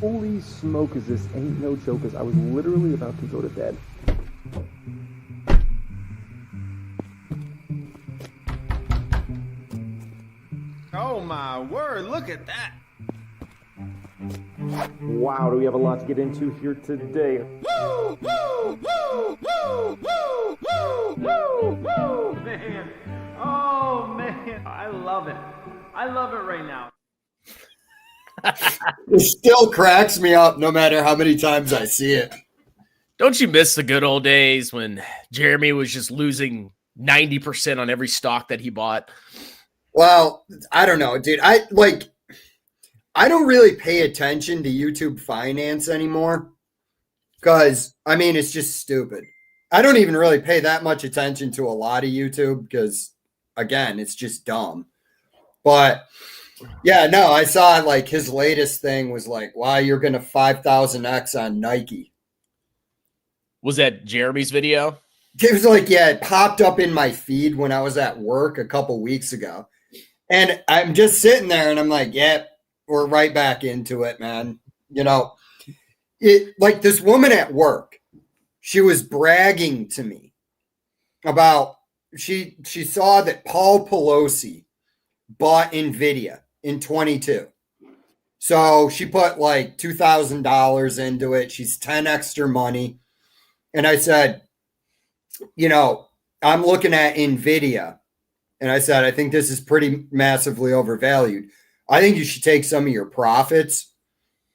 holy smoke, is this ain't no joke, as I was literally about to go to bed. Oh my word, look at that. Wow, do we have a lot to get into here today. Woo, woo, woo, woo, woo, woo, woo, woo, man. Oh man, I love it. I love it right now. It still cracks me up no matter how many times I see it. Don't you miss the good old days when Jeremy was just losing 90% on every stock that he bought? Well, I don't know, dude. I don't really pay attention to YouTube finance anymore because, I mean, it's just stupid. I don't even really pay that much attention to a lot of YouTube because, again, it's just dumb. But, yeah, no, I saw like his latest thing was like, wow, you're going to 5,000x on Nike. Was that Jeremy's video? It was like, yeah, it popped up in my feed when I was at work a couple weeks ago. And I'm just sitting there and I'm like, yeah, we're right back into it, man. You know, it like this woman at work, she was bragging to me about she saw that Paul Pelosi bought Nvidia in 22. So she put like $2,000 into it. She's 10 extra money. And I said, you know, I'm looking at Nvidia. And I said, I think this is pretty massively overvalued. I think you should take some of your profits,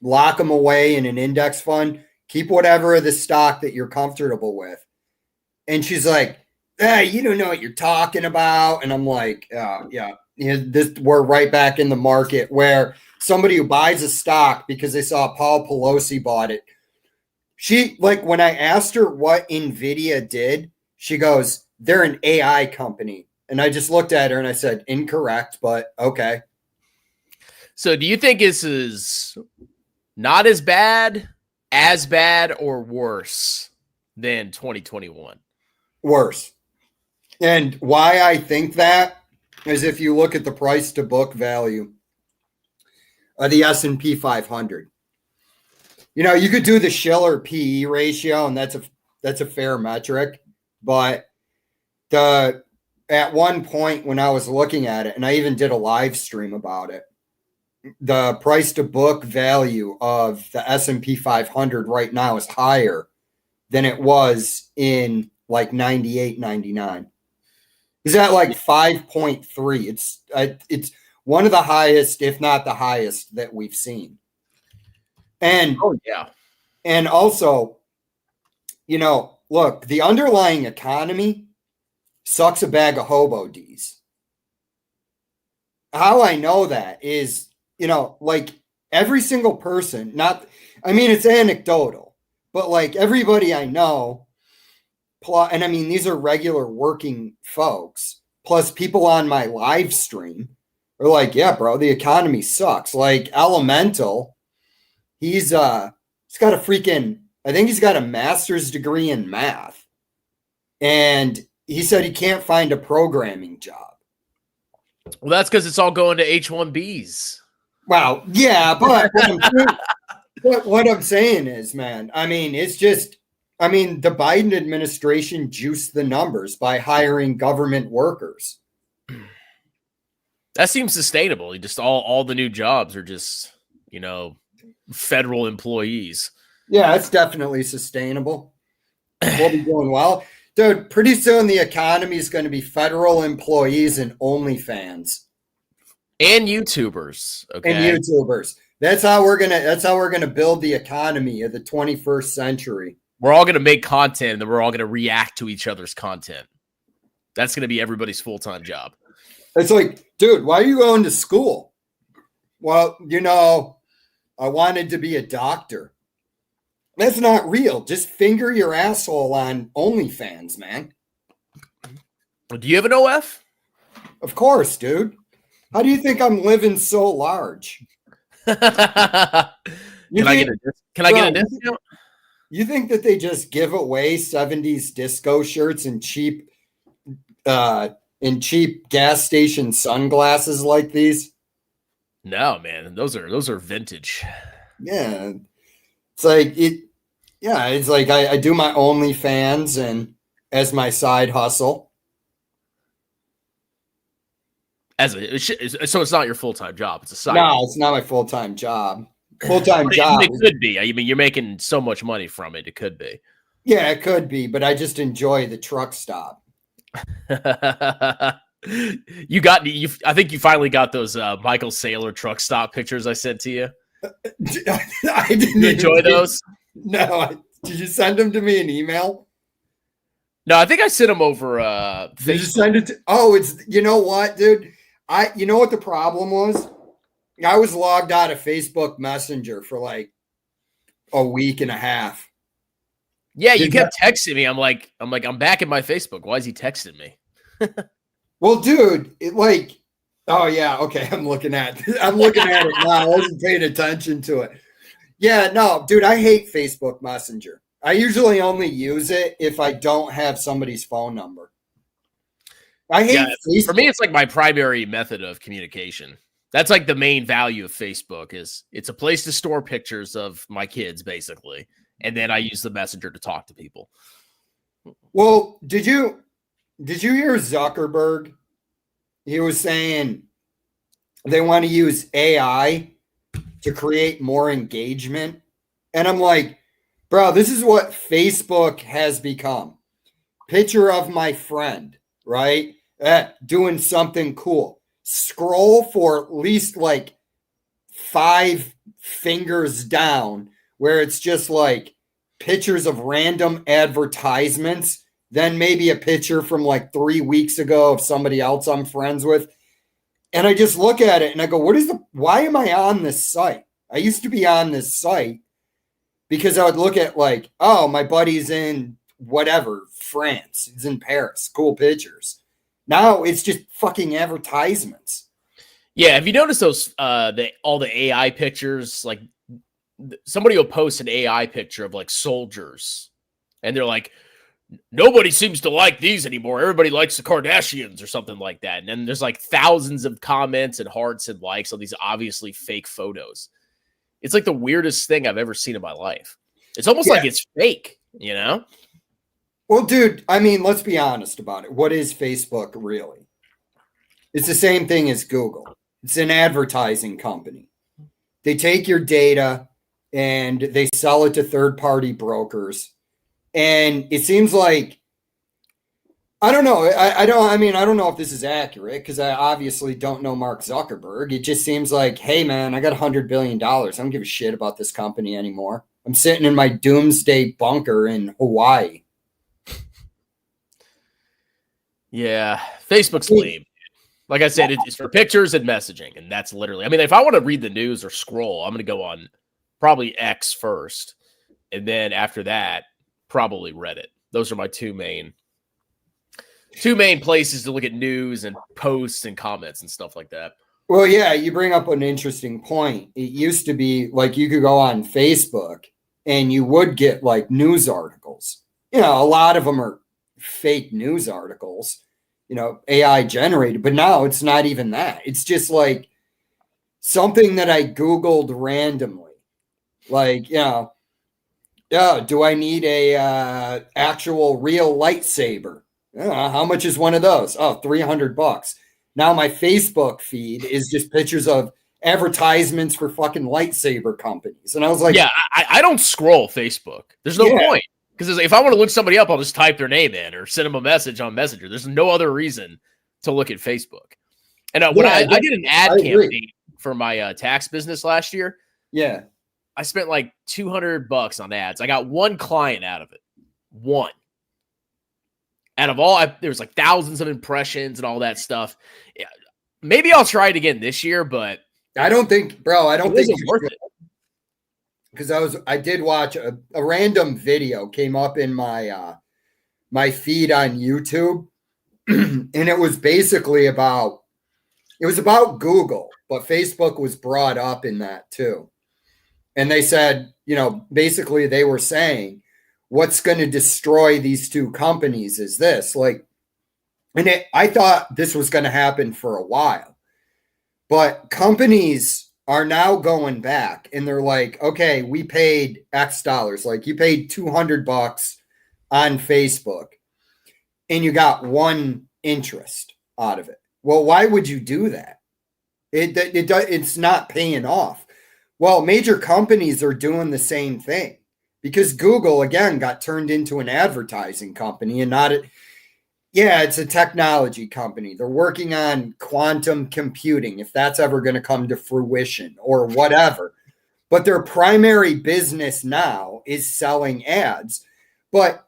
lock them away in an index fund, keep whatever of the stock that you're comfortable with. And she's like, hey, you don't know what you're talking about. And I'm like, yeah, we're right back in the market where somebody who buys a stock because they saw Paul Pelosi bought it. She, like, when I asked her what Nvidia did, she goes, they're an AI company. And I just looked at her and I said, incorrect, but okay. So do you think this is not as bad, or worse than 2021? Worse. And why I think that is if you look at the price to book value of the S&P 500. You know, you could do the Schiller PE ratio, and that's a fair metric. But at one point when I was looking at it, and I even did a live stream about it, the price to book value of the S&P 500 right now is higher than it was in like 98, 99. Is that like 5.3? It's one of the highest, if not the highest, that we've seen. And oh yeah. And also, you know, look, the underlying economy sucks a bag of hobo D's. How I know that is, you know, like every single person, it's anecdotal, but like everybody I know, and I mean, these are regular working folks, plus people on my live stream are like, yeah, bro, the economy sucks. Like Elemental, he's got a freaking, I think he's got a master's degree in math. And he said he can't find a programming job. Well, that's because it's all going to H-1Bs. Wow. Yeah, but what I'm saying is, man, I mean, it's just, I mean, the Biden administration juiced the numbers by hiring government workers. That seems sustainable. Just all the new jobs are just, you know, federal employees. Yeah, it's definitely sustainable. We'll be doing well. Dude, pretty soon the economy is going to be federal employees and OnlyFans. And YouTubers. Okay. And YouTubers. That's how we're gonna build the economy of the 21st century. We're all gonna make content and then we're all gonna react to each other's content. That's gonna be everybody's full-time job. It's like, dude, why are you going to school? Well, you know, I wanted to be a doctor. That's not real. Just finger your asshole on OnlyFans, man. Do you have an OF? Of course, dude. How do you think I'm living so large? Can I get a discount? You think that they just give away 70s disco shirts and cheap gas station sunglasses like these? No, man. Those are vintage. Yeah. It's like it. Yeah, it's like I do my OnlyFans and as my side hustle. So it's not your full-time job. It's a side No, hustle. it's not my full-time job. Full-time But job. it could be. I mean, you're making so much money from it. It could be. Yeah, it could be, but I just enjoy the truck stop. You got you. I think you finally got those Michael Saylor truck stop pictures I sent to you. I didn't You enjoy those? No, did you send them to me in email? No, I think I sent them over. Did you send it to? Oh, it's you know what, dude. You know what the problem was? I was logged out of Facebook Messenger for like a week and a half. Yeah, you kept texting me. I'm like, I'm back in my Facebook. Why is he texting me? Well, dude, oh yeah, okay. I'm looking at it now. I wasn't paying attention to it. Yeah, no, dude, I hate Facebook Messenger. I usually only use it if I don't have somebody's phone number. I hate Facebook. For me, it's like my primary method of communication. That's like the main value of Facebook is it's a place to store pictures of my kids, basically. And then I use the messenger to talk to people. Well, did you hear Zuckerberg? He was saying they want to use AI to create more engagement. And I'm like, bro, this is what Facebook has become. Picture of my friend, right? Doing something cool. Scroll for at least like 5 fingers down where it's just like pictures of random advertisements, then maybe a picture from like 3 weeks ago of somebody else I'm friends with. And I just look at it and I go, why am I on this site? I used to be on this site because I would look at like, oh, my buddy's in whatever, France. He's in Paris. Cool pictures. Now it's just fucking advertisements. Yeah, have you noticed those all the AI pictures? Like somebody will post an AI picture of like soldiers, and they're like, nobody seems to like these anymore. Everybody likes the Kardashians or something like that. And then there's like thousands of comments and hearts and likes on these obviously fake photos. It's like the weirdest thing I've ever seen in my life. It's almost like it's fake, you know? Well, dude, I mean, let's be honest about it. What is Facebook really? It's the same thing as Google. It's an advertising company. They take your data and they sell it to third-party brokers. And it seems like, I don't know. I don't know if this is accurate because I obviously don't know Mark Zuckerberg. It just seems like, hey, man, I got $100 billion. I don't give a shit about this company anymore. I'm sitting in my doomsday bunker in Hawaii. Yeah, Facebook's lame. Like I said, it's for pictures and messaging, and that's literally. I mean, if I want to read the news or scroll, I'm going to go on probably X first, and then after that, probably Reddit. Those are my two main places to look at news and posts and comments and stuff like that. Well, yeah, you bring up an interesting point. It used to be like you could go on Facebook and you would get like news articles. You know, a lot of them are fake news articles, you know, AI generated, but now it's not even that. It's just like something that I Googled randomly. Like, you know, do I need a actual real lightsaber? How much is one of those? Oh, $300. Now my Facebook feed is just pictures of advertisements for fucking lightsaber companies. And I was like, yeah, I don't scroll Facebook. There's no point. Because if I want to look somebody up, I'll just type their name in or send them a message on Messenger. There's no other reason to look at Facebook. And when I did an ad campaign for my tax business last year, I spent like $200 on ads. I got one client out of it. One. Out of all, there was like thousands of impressions and all that stuff. Yeah, maybe I'll try it again this year, but I don't think, bro. I don't think it's worth it. Because I did watch a random video came up in my my feed on YouTube, and it was basically about Google, but Facebook was brought up in that too. And they said, you know, basically they were saying what's going to destroy these two companies is this, like, and I thought this was going to happen for a while, but companies are now going back and they're like, okay, we paid X dollars. Like you paid $200 on Facebook and you got 1 interest out of it. Well, why would you do that? It's not paying off. Well, major companies are doing the same thing because Google, again, got turned into an advertising company and not a, yeah, it's a technology company. They're working on quantum computing, if that's ever going to come to fruition or whatever. But their primary business now is selling ads. But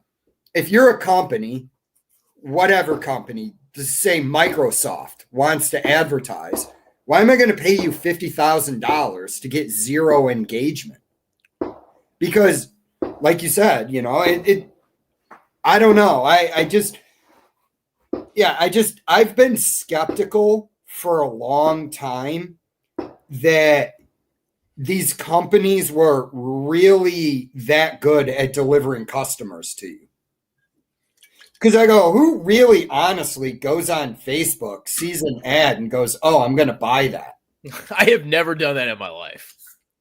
if you're a company, whatever company, say Microsoft wants to advertise, why am I going to pay you $50,000 to get 0 engagement? Because, like you said, you know, I don't know. I've been skeptical for a long time that these companies were really that good at delivering customers to you. Because I go, who really honestly goes on Facebook, sees an ad and goes, oh, I'm going to buy that? I have never done that in my life.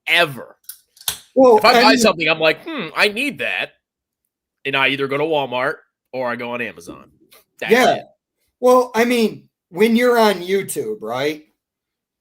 Ever. Well, if I buy something, I'm like, I need that. And I either go to Walmart or I go on Amazon. That's it. Well, I mean, when you're on YouTube, right?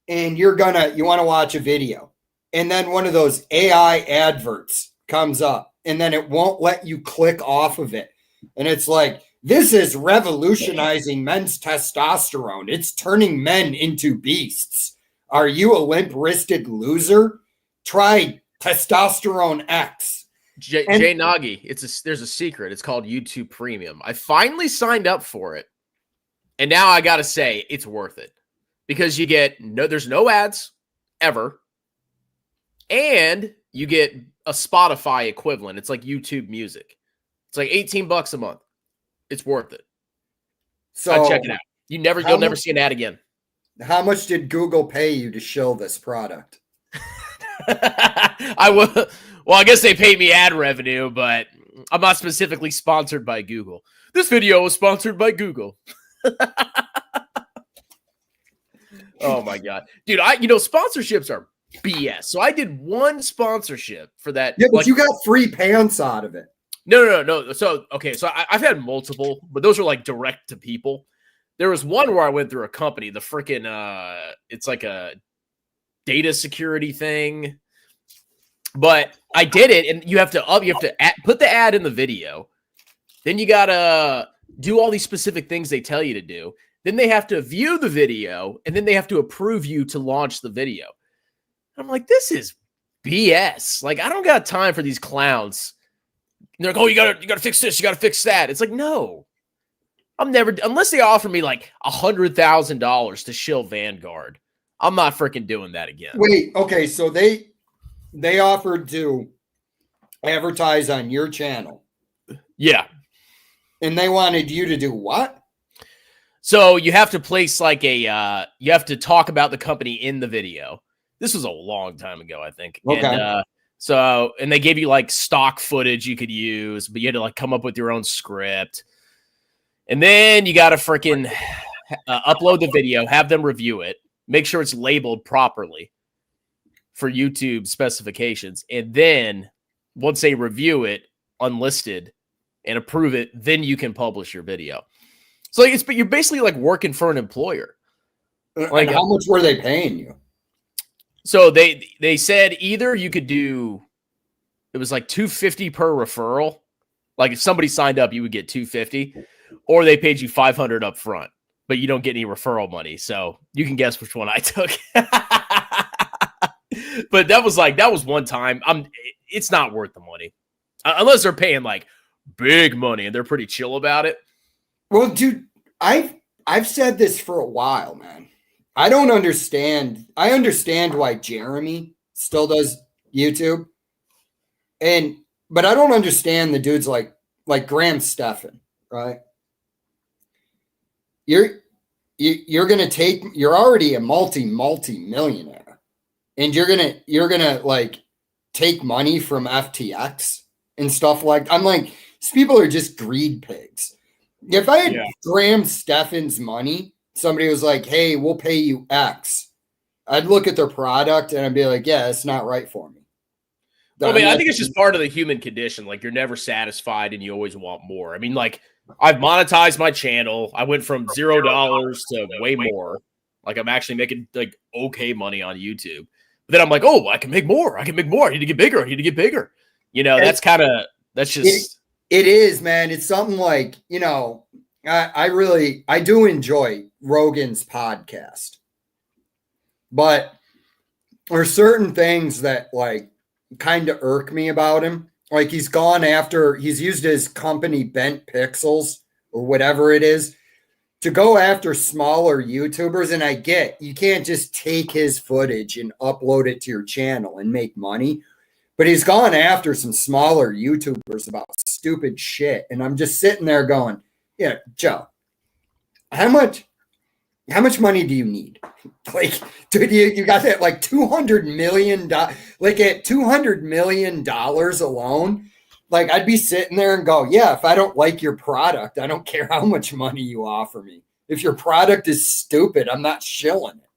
And you want to watch a video. And then one of those AI adverts comes up. And then it won't let you click off of it. And it's like, this is revolutionizing men's testosterone. It's turning men into beasts. Are you a limp-wristed loser? Try Testosterone X. Jay Nagy, there's a secret. It's called YouTube Premium. I finally signed up for it. And now I got to say, it's worth it. Because you get, there's no ads, ever. And you get a Spotify equivalent. It's like YouTube Music. It's like $18 a month. It's worth it. So check it out. You'll never see an ad again. How much did Google pay you to shill this product? I guess they paid me ad revenue, but I'm not specifically sponsored by Google. This video was sponsored by Google. Oh my God. Dude, sponsorships are BS. So I did one sponsorship for that. Yeah, but you got free pants out of it. No. So I've had multiple, but those are like direct to people. There was one where I went through a company, the freaking it's like a data security thing. But I did it, and you have to put the ad in the video. Then you gotta do all these specific things they tell you to do. Then they have to view the video, and then they have to approve you to launch the video. I'm like, this is BS. Like, I don't got time for these clowns. And they're like, oh, you gotta fix this, you gotta fix that. It's like, no. I'm never, unless they offer me like $100,000 to shill Vanguard, I'm not freaking doing that again. Wait, okay, so they offered to advertise on your channel. Yeah. And they wanted you to do what? So you have to place like you have to talk about the company in the video. This was a long time ago, I think. Okay. And they gave you like stock footage you could use, but you had to like come up with your own script. And then you got to freaking upload the video, have them review it, make sure it's labeled properly for YouTube specifications. And then once they review it, unlisted, and approve it, then you can publish your video. So but you're basically like working for an employer. Like, how much were they paying you? So they said either you could do, it was like $250 per referral. Like if somebody signed up, you would get $250, or they paid you $500 up front, but you don't get any referral money. So you can guess which one I took. But that was one time. It's not worth the money unless they're paying like big money and they're pretty chill about it. Well, dude, I've said this for a while, man. I don't understand. I understand why Jeremy still does YouTube, but I don't understand the dudes like Graham Stephan, right? You're already a multi-millionaire, and you're gonna like take money from FTX and stuff like. I'm like, these people are just greed pigs. If I had Graham Stephan's money, somebody was like, hey, we'll pay you X I'd look at their product and I'd be like, yeah, it's not right for me. Well, I mean, I think it's just part of the human condition. Like, you're never satisfied and you always want more. I mean, like, I've monetized my channel. I went from $0 to way more. Like, I'm actually making like okay money on YouTube. But then I'm like, oh, I can make more. I can make more. I need to get bigger. I need to get bigger. You know, that's just. It is, man. It's something like, I do enjoy Rogan's podcast. But there's certain things that like kind of irk me about him. Like he's used his company Bent Pixels or whatever it is to go after smaller YouTubers. And I get you can't just take his footage and upload it to your channel and make money. But he's gone after some smaller YouTubers about stupid shit. And I'm just sitting there going, yeah, Joe, how much money do you need? Like, dude, you got that like $200 million, like at $200 million alone. Like I'd be sitting there and go, yeah, if I don't like your product, I don't care how much money you offer me. If your product is stupid, I'm not shilling it.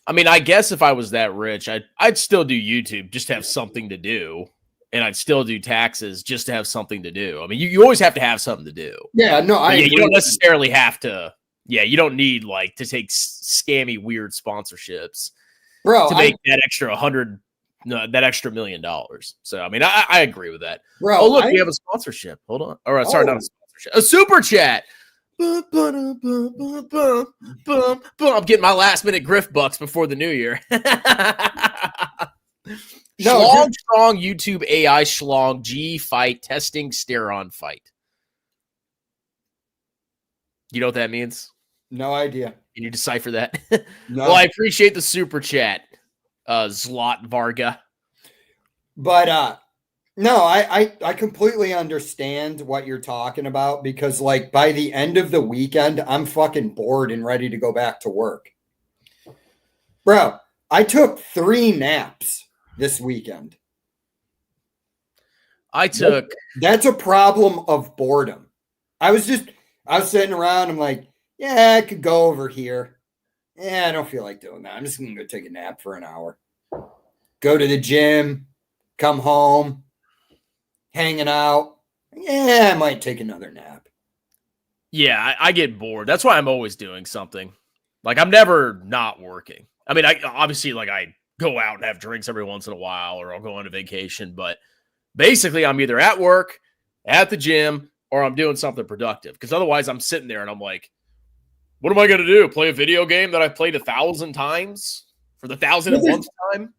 I mean, I guess if I was that rich, I'd still do YouTube just to have something to do. And I'd still do taxes just to have something to do. I mean, you always have to have something to do. Yeah, no, you don't necessarily have to. Yeah, you don't need like to take scammy, weird sponsorships, bro, to make that extra $100 million. So, I mean, I agree with that. Bro, oh, look, we have a sponsorship. Hold on. All right, sorry, not a sponsorship. A super chat. I'm getting my last minute grift bucks before the new year. Strong YouTube AI schlong G fight testing Steron fight. You know what that means? No idea. Can you decipher that? No. Well, I appreciate the super chat, Zlot Varga. But no, I completely understand what you're talking about because like by the end of the weekend, I'm fucking bored and ready to go back to work. Bro, I took 3 naps this weekend. That's a problem of boredom. I was sitting around. I'm like, yeah, I could go over here. Yeah, I don't feel like doing that. I'm just going to go take a nap for an hour. Go to the gym, come home, hanging out. Yeah, I might take another nap. Yeah, I get bored. That's why I'm always doing something. Like, I'm never not working. I mean, I obviously, like, I go out and have drinks every once in a while, or I'll go on a vacation. But basically, I'm either at work, at the gym, or I'm doing something productive. Because otherwise, I'm sitting there and I'm like, what am I going to do? Play a video game that I've played 1,000 times for the 1,001th time?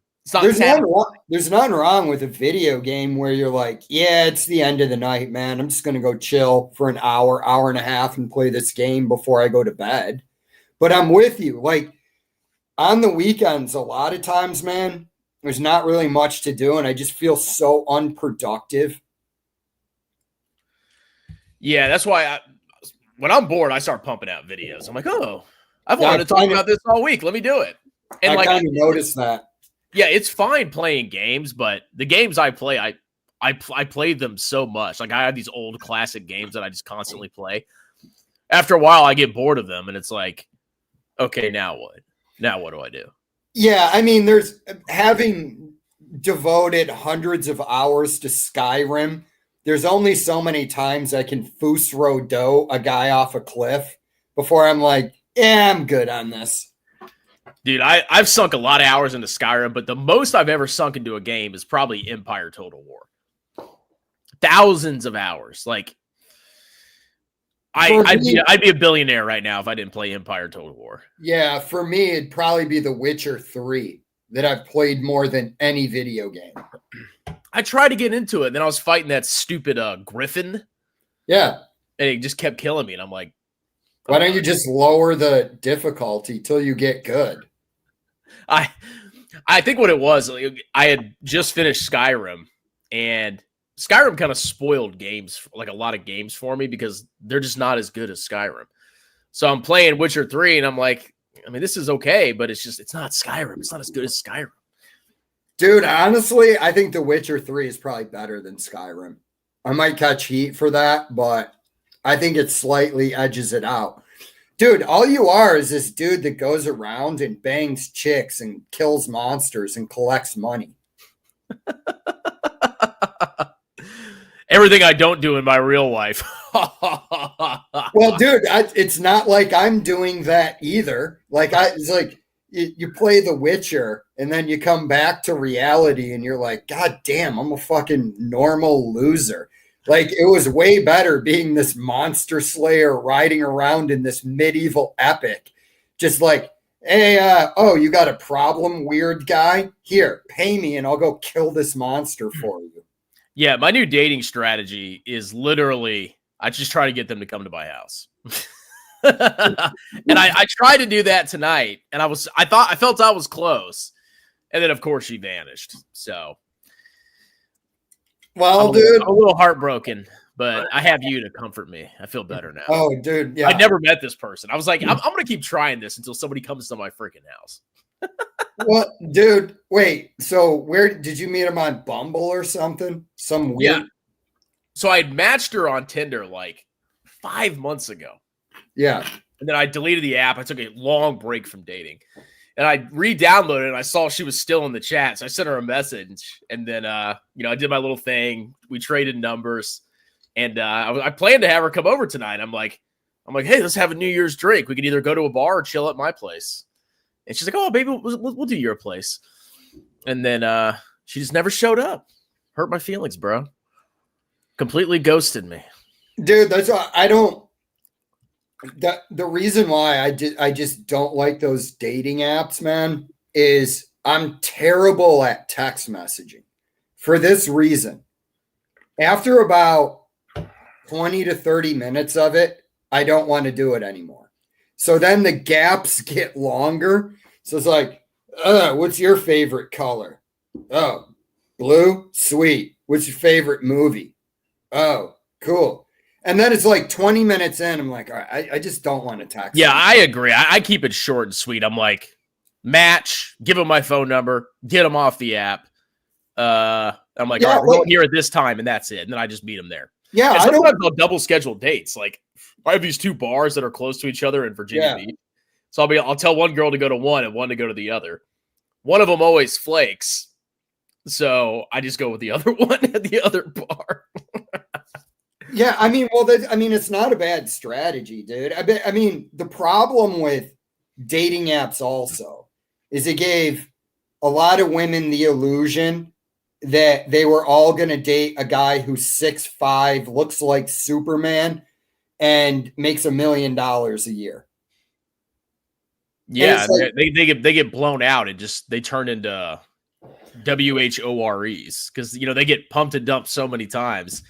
There's nothing wrong with a video game where you're like, yeah, it's the end of the night, man. I'm just going to go chill for an hour and a half and play this game before I go to bed. But I'm with you. Like on the weekends, a lot of times, man, there's not really much to do. And I just feel so unproductive. Yeah, that's why when I'm bored, I start pumping out videos. I'm like, oh, I've wanted to talk about this all week. Let me do it. And I kind of noticed that. Yeah, it's fine playing games, but the games I play, I play them so much. Like I have these old classic games that I just constantly play. After a while, I get bored of them, and it's like, okay, now what? Now what do I do? Yeah, I mean, there's having devoted hundreds of hours to Skyrim. There's only so many times I can Fusro a guy off a cliff before I'm like, yeah, I'm good on this. Dude, I've sunk a lot of hours into Skyrim, but the most I've ever sunk into a game is probably Empire Total War. Thousands of hours. Like, I'd be a billionaire right now if I didn't play Empire Total War. Yeah, for me, it'd probably be The Witcher 3 that I've played more than any video game. I tried to get into it, and then I was fighting that stupid Griffin. Yeah. And it just kept killing me, and I'm like, why don't you just lower the difficulty till you get good? I think what it was, I had just finished Skyrim, and Skyrim kind of spoiled games, like a lot of games for me, because they're just not as good as Skyrim. So I'm playing Witcher 3, and I'm like, I mean, this is okay, but it's not Skyrim. It's not as good as Skyrim. Dude, honestly, I think The Witcher 3 is probably better than Skyrim. I might catch heat for that, but I think it slightly edges it out. Dude, all you are is this dude that goes around and bangs chicks and kills monsters and collects money. Everything I don't do in my real life. Well, dude, it's not like I'm doing that either. It's like you play The Witcher and then you come back to reality and you're like, God damn, I'm a fucking normal loser. Like, it was way better being this monster slayer riding around in this medieval epic. Just like, hey, you got a problem, weird guy? Here, pay me and I'll go kill this monster for you. Yeah, my new dating strategy is literally I just try to get them to come to my house. And I tried to do that tonight, and I felt I was close. And then of course she vanished. So well, I'm dude, a little heartbroken, but I have you to comfort me. I feel better now. Oh, dude, yeah. I never met this person. I was like, I'm going to keep trying this until somebody comes to my freaking house. Well, dude, wait. So where did you meet him on Bumble or something? Some weird. Yeah. So I had matched her on Tinder like 5 months ago. Yeah. And then I deleted the app. I took a long break from dating. And I re-downloaded it and I saw she was still in the chat. So I sent her a message. And then I did my little thing. We traded numbers. And I planned to have her come over tonight. I'm like, hey, let's have a New Year's drink. We could either go to a bar or chill at my place. And she's like, oh, baby, we'll do your place. And then she just never showed up. Hurt my feelings, bro. Completely ghosted me. Dude, that's why I don't. The reason why I just don't like those dating apps, man, is I'm terrible at text messaging. For this reason. After about 20 to 30 minutes of it, I don't want to do it anymore. So then the gaps get longer. So it's like, what's your favorite color? Oh, blue? Sweet. What's your favorite movie? Oh, cool. And then it's like 20 minutes in. I'm like, all right, I just don't want to text. Yeah, I agree. I keep it short and sweet. I'm like, match, give them my phone number, get them off the app. I'm like, all right, we're going here at this time, and that's it. And then I just meet them there. Yeah, and sometimes I'll double schedule dates. Like, I have these two bars that are close to each other in Virginia Beach. So I'll tell one girl to go to one and one to go to the other. One of them always flakes. So I just go with the other one at the other bar. Yeah, I mean, it's not a bad strategy, dude. I mean, the problem with dating apps also is it gave a lot of women the illusion that they were all going to date a guy who's 6'5", looks like Superman, and makes $1 million a year. Yeah, like, they get blown out and just they turn into WHOREs because they get pumped and dumped so many times.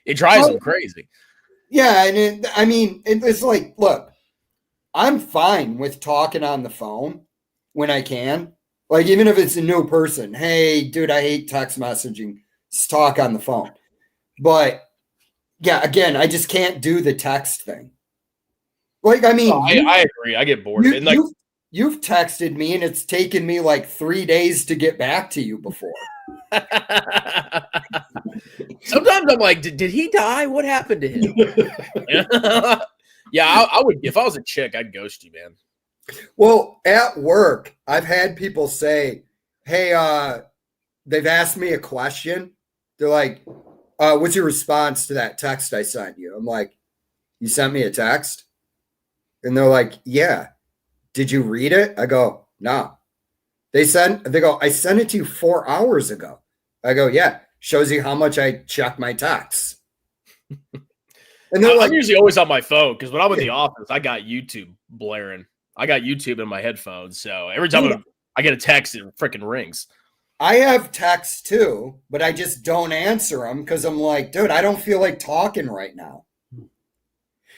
It drives them crazy. Yeah, and it's like, look, I'm fine with talking on the phone when I can. Like, even if it's a new person, hey, dude, I hate text messaging. Let's talk on the phone. But yeah, again, I just can't do the text thing. Like, I mean, I agree. I get bored. You've texted me, and it's taken me like 3 days to get back to you before. Sometimes I'm like, did he die? What happened to him? Yeah, I would. If I was a chick, I'd ghost you, man. Well, at work, I've had people say, hey, they've asked me a question. They're like, what's your response to that text I sent you? I'm like, you sent me a text? And they're like, yeah. Did you read it? I go, no. They go, I sent it to you 4 hours ago. I go, yeah. Shows you how much I check my texts. And they're I'm usually always on my phone because when I'm in the office, I got YouTube blaring. I got YouTube in my headphones. So every time I get a text, it freaking rings. I have texts too, but I just don't answer them because I'm like, dude, I don't feel like talking right now.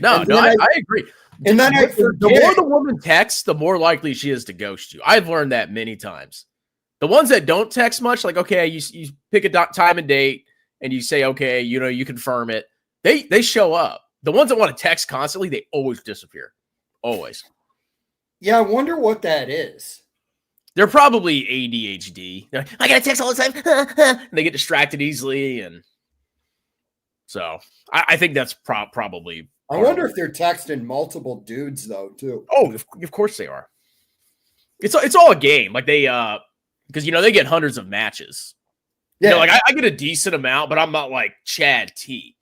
No, I agree. And then the more the woman texts, the more likely she is to ghost you. I've learned that many times. The ones that don't text much, like, okay, you pick a time and date and you say, okay, you confirm it. They show up. The ones that want to text constantly, they always disappear. Always. Yeah, I wonder what that is. They're probably ADHD. They're like, I got to text all the time. And they get distracted easily. And so I think that's probably I wonder if they're texting multiple dudes though too. Oh, of course they are. It's all a game. Like they because they get hundreds of matches. Yeah, Like I get a decent amount, but I'm not like Chad T.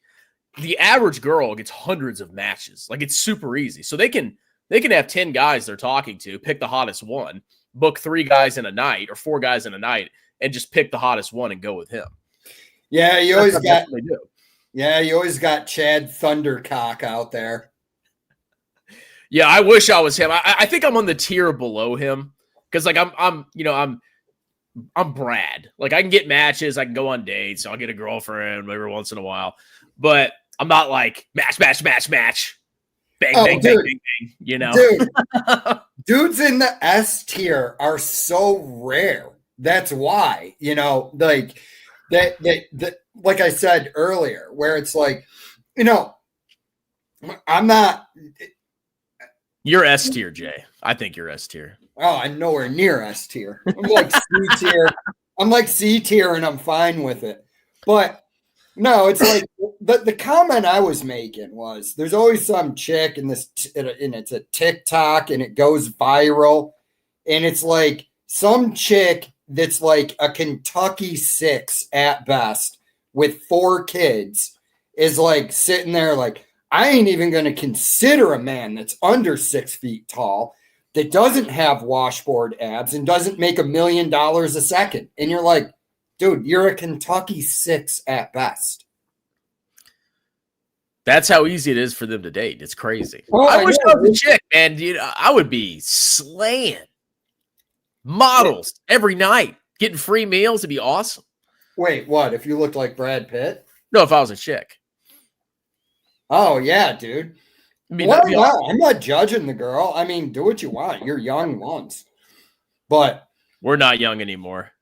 The average girl gets hundreds of matches. Like it's super easy. So they can have 10 guys they're talking to, pick the hottest one, book 3 guys in a night or 4 guys in a night, and just pick the hottest one and go with him. Yeah, you always got. They do. Yeah, you always got Chad Thundercock out there. Yeah, I wish I was him. I think I'm on the tier below him because like I'm Brad. Like I can get matches, I can go on dates, I'll get a girlfriend every once in a while, but I'm not like match, bang, bang, bang, Dude, dudes in the S tier are so rare. That's why, like that. Like I said earlier, where it's like, I'm not. You're S tier, Jay. I think you're S tier. Oh, I'm nowhere near S tier. I'm like C tier. I'm like C tier, and I'm fine with it. But no, it's like the comment I was making was there's always some chick and it's a TikTok and it goes viral, and it's like some chick that's like a Kentucky 6 at best with 4 kids is like sitting there like, I ain't even going to consider a man that's under 6 feet tall, that doesn't have washboard abs and doesn't make $1 million a second. And you're like, dude, you're a Kentucky 6 at best. That's how easy it is for them to date. It's crazy. Oh, I wish I was a chick, man. I would be slaying models every night, getting free meals. It'd be awesome. Wait, what? If you looked like Brad Pitt? No, if I was a chick. Oh, yeah, dude. I'm not judging the girl. I mean, do what you want. You're young once. But we're not young anymore.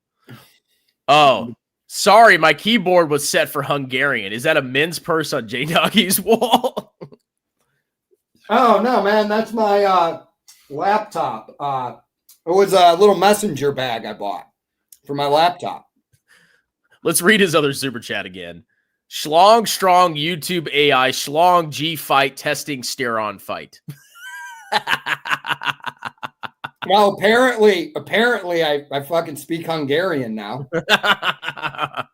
Oh, sorry. My keyboard was set for Hungarian. Is that a men's purse on J-Doggy's wall? Oh, no, man. That's my laptop. It was a little messenger bag I bought for my laptop. Let's read his other super chat again. Schlong strong YouTube AI Schlong G fight testing steer-on fight. Well, apparently I fucking speak Hungarian now. I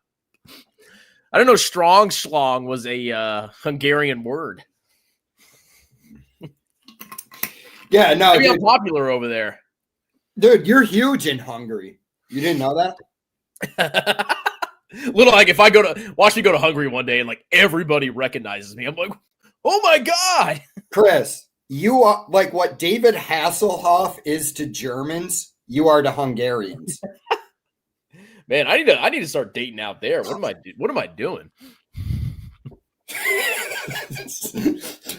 don't know. Strong schlong was a Hungarian word. Yeah, no, maybe I'm popular over there. Dude, you're huge in Hungary. You didn't know that? Little like if I watch me go to Hungary one day and like everybody recognizes me, I'm like, oh my God. Chris, you are like what David Hasselhoff is to Germans, you are to Hungarians. Man, I need to start dating out there. What am I doing?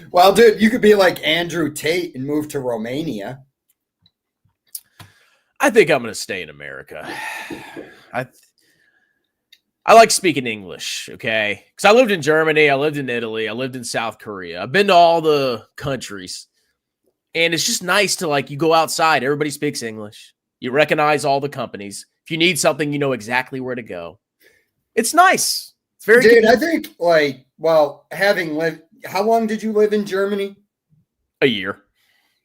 Well, dude, you could be like Andrew Tate and move to Romania. I think I'm going to stay in America. I like speaking English, okay? Because I lived in Germany, I lived in Italy, I lived in South Korea. I've been to all the countries. And it's just nice to, like, you go outside, everybody speaks English. You recognize all the companies. If you need something, you know exactly where to go. It's nice. It's very Dude, I think, like, well, having lived, how long did you live in Germany? A year.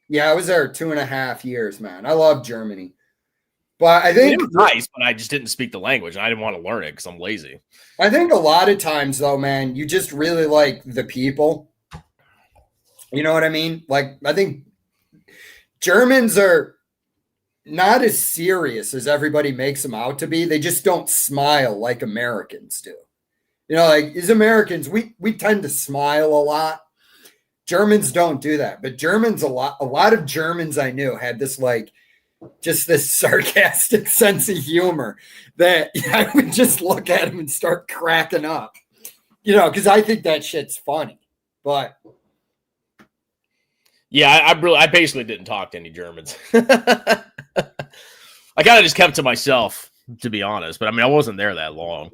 Yeah, I was there 2.5 years, man. I love Germany. But I think it was nice, but I just didn't speak the language. I didn't want to learn it because I'm lazy. I think a lot of times, though, man, you just really like the people. You know what I mean? Like, I think Germans are not as serious as everybody makes them out to be. They just don't smile like Americans do. You know, like as Americans, we tend to smile a lot. Germans don't do that. But Germans, a lot of Germans I knew had this like, just this sarcastic sense of humor that I would just look at him and start cracking up, you know, because I think that shit's funny. But yeah, I basically didn't talk to any Germans. I kind of just kept to myself, to be honest. But I mean, I wasn't there that long.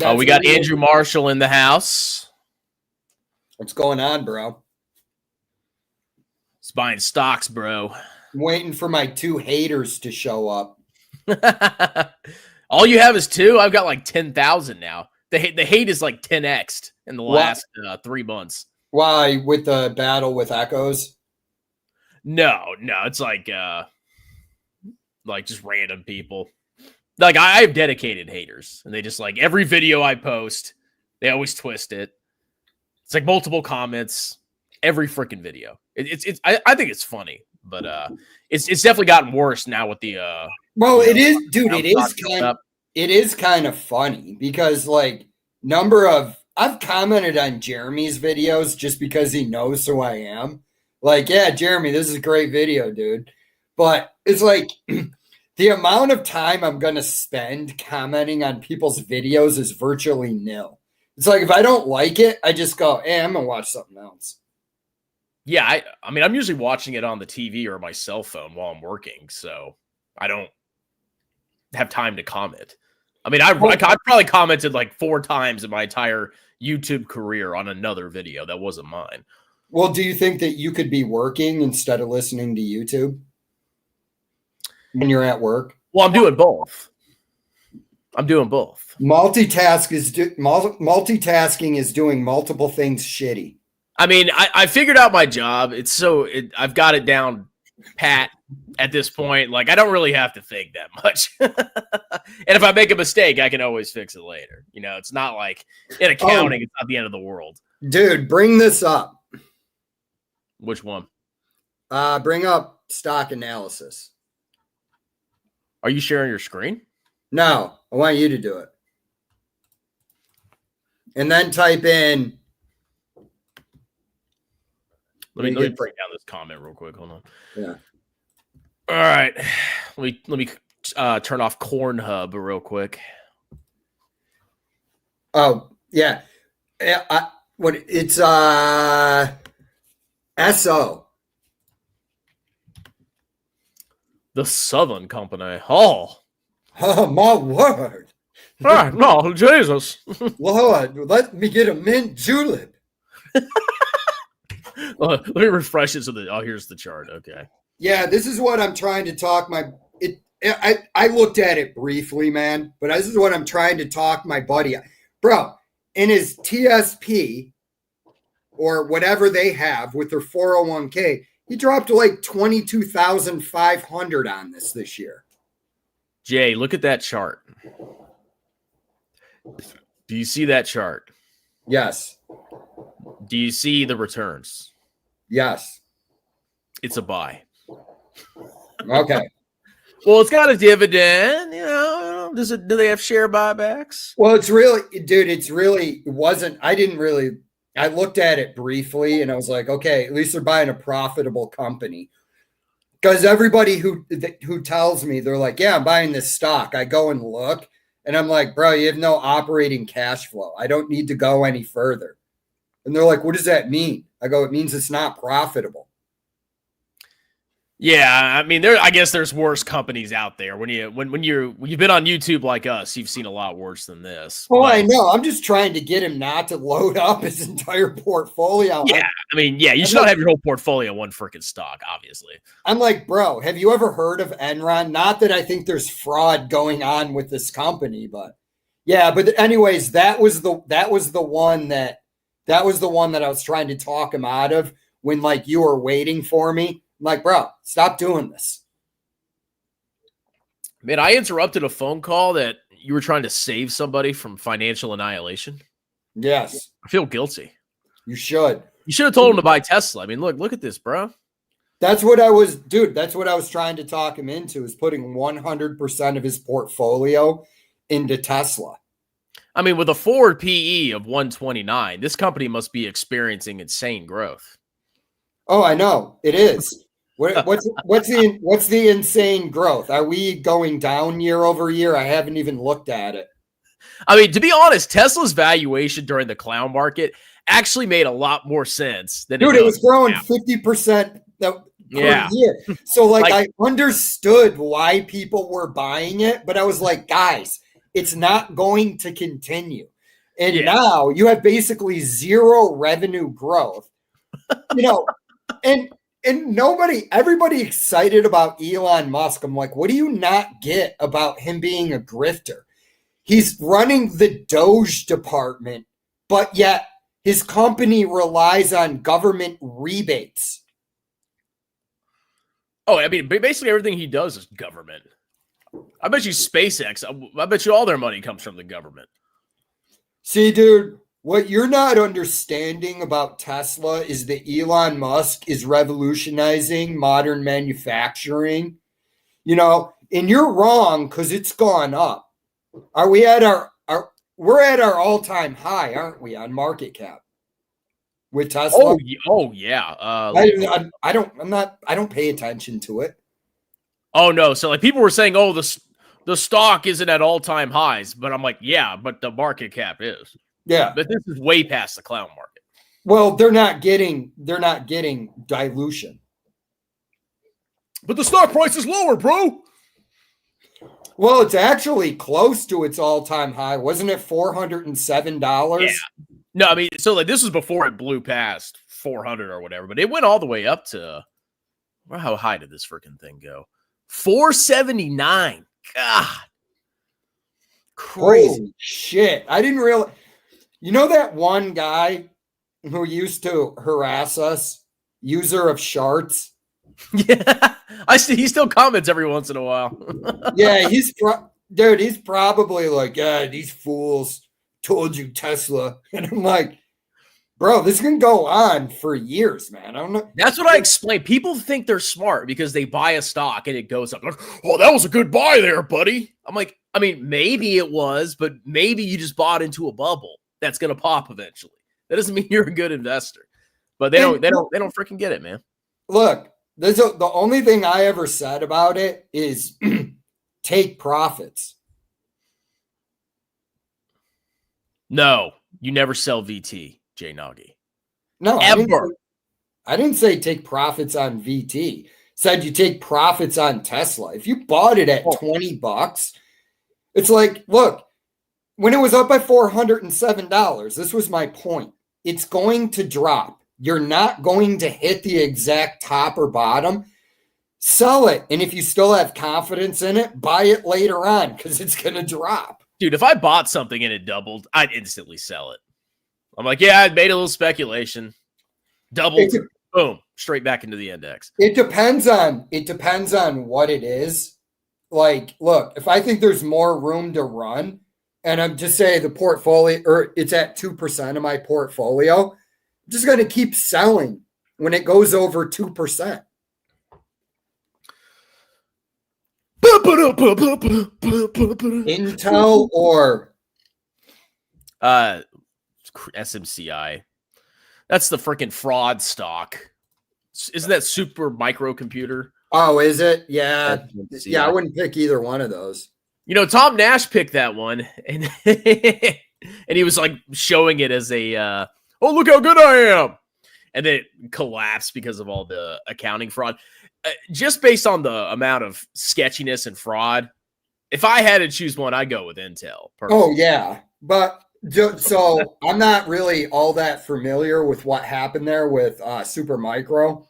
Oh, we got Andrew Marshall in the house. What's going on, bro? He's buying stocks, bro. I'm waiting for my 2 haters to show up. All you have is 2? I've got like 10,000 now. The hate is like 10x in the last 3 months. Why? With the battle with Echoes? No, it's like just random people. Like I have dedicated haters, and they just like every video I post, they always twist it. It's like multiple comments every freaking video. I think it's funny, but it's definitely gotten worse now with the Well, it is, dude. It is kind of funny because like I've commented on Jeremy's videos just because he knows who I am. Like, yeah, Jeremy, this is a great video, dude. But it's like the amount of time I'm going to spend commenting on people's videos is virtually nil. It's like if I don't like it, I just go, hey, I'm going to watch something else. Yeah, I mean, I'm usually watching it on the TV or my cell phone while I'm working, so I don't have time to comment. I mean, I probably commented like 4 times in my entire YouTube career on another video that wasn't mine. Well, do you think that you could be working instead of listening to YouTube when you're at work? Well, I'm doing both. Multitasking is doing multiple things shitty. I mean, I figured out my job. I've got it down pat at this point. Like, I don't really have to think that much. And if I make a mistake, I can always fix it later. You know, it's not like in accounting, it's not the end of the world. Dude, bring this up. Which one? Bring up stock analysis. Are you sharing your screen? No, I want you to do it. And then type in. Let me break down this comment real quick. Hold on. Yeah. All right. Let me turn off Corn Hub real quick. Oh, yeah. It's SO. The Southern Company. Oh, my word. No, Jesus. Lord, let me get a mint julep. Let me refresh it here's the chart. Okay. Yeah, this is what I'm trying to talk I looked at it briefly, man, but this is what I'm trying to talk my buddy. Bro, in his TSP or whatever they have with their 401k, he dropped like 22,500 on this year. Jay, look at that chart. Do you see that chart? Yes. Do you see the returns? Yes. It's a buy. Okay. Well, it's got a dividend. You know, do they have share buybacks? Well, it wasn't. I looked at it briefly and I was like, okay, at least they're buying a profitable company. Because everybody who tells me, they're like, yeah, I'm buying this stock. I go and look and I'm like, bro, you have no operating cash flow. I don't need to go any further. And they're like, what does that mean? I go, it means it's not profitable. Yeah, I mean, I guess there's worse companies out there. When you've been on YouTube like us, you've seen a lot worse than this. Oh, I know. I'm just trying to get him not to load up his entire portfolio. Yeah, I mean, yeah, you should not have your whole portfolio in one freaking stock, obviously. I'm like, bro, have you ever heard of Enron? Not that I think there's fraud going on with this company, but yeah. But anyways, that was the one that I was trying to talk him out of when like you were waiting for me. I'm like, bro, stop doing this. Man, I interrupted a phone call that you were trying to save somebody from financial annihilation. Yes. I feel guilty. You should. You should have told him to buy Tesla. I mean, look at this, bro. That's what I was trying to talk him into, is putting 100% of his portfolio into Tesla. I mean, with a forward PE of 129, this company must be experiencing insane growth. Oh, I know. It is. What's the insane growth? Are we going down year over year? I haven't even looked at it. I mean, to be honest, Tesla's valuation during the clown market actually made a lot more sense than it was growing 50% per year. So like I understood why people were buying it, but I was like, guys, it's not going to continue. And now you have basically zero revenue growth. You know, and everybody excited about Elon Musk. I'm like, what do you not get about him being a grifter? He's running the Doge department, but yet his company relies on government rebates. Oh, I mean, basically everything he does is government. I bet you SpaceX, I bet you all their money comes from the government. See, dude, what you're not understanding about Tesla is that Elon Musk is revolutionizing modern manufacturing. You know, and you're wrong because it's gone up. Are we at we're at our all-time high, aren't we, on market cap with Tesla? Oh yeah. I don't pay attention to it. Oh no. So like people were saying, oh, the stock isn't at all-time highs, but I'm like, yeah, but the market cap is. Yeah. But this is way past the clown market. Well, they're not getting dilution. But the stock price is lower, bro. Well, it's actually close to its all-time high. Wasn't it $407? Yeah. No, I mean, so like this was before it blew past 400 or whatever, but it went all the way up to, well, how high did this freaking thing go? 479. God. Crazy. Holy shit. I didn't realize. You know that one guy who used to harass us, user of sharts? Yeah. He still comments every once in a while. Yeah, he's probably like, yeah, these fools told you Tesla. And I'm like, bro, this can go on for years, man. I don't know. That's what I explain. People think they're smart because they buy a stock and it goes up. Like, oh, that was a good buy there, buddy. I'm like, I mean, maybe it was, but maybe you just bought into a bubble that's gonna pop eventually. That doesn't mean you're a good investor. But they don't freaking get it, man. Look, the only thing I ever said about it is take profits. No, you never sell VT, Jay Nagy. No, ever. I didn't say take profits on VT. Said you take profits on Tesla. If you bought it at $20, it's like, look, when it was up by $407, this was my point. It's going to drop. You're not going to hit the exact top or bottom. Sell it. And if you still have confidence in it, buy it later on because it's going to drop. Dude, if I bought something and it doubled, I'd instantly sell it. I'm like, yeah, I made a little speculation. Doubled, boom, straight back into the index. It depends on what it is. Like, look, if I think there's more room to run, and I'm just saying the portfolio, or it's at 2% of my portfolio, I'm just going to keep selling when it goes over 2%. Intel or SMCI. That's the freaking fraud stock. Isn't that super microcomputer? Oh, is it? Yeah. SMCI. Yeah, I wouldn't pick either one of those. You know, Tom Nash picked that one, and and he was like showing it as a, oh, look how good I am. And then it collapsed because of all the accounting fraud. Just based on the amount of sketchiness and fraud, if I had to choose one, I'd go with Intel. Personally. Oh, yeah. But so I'm not really all that familiar with what happened there with Supermicro.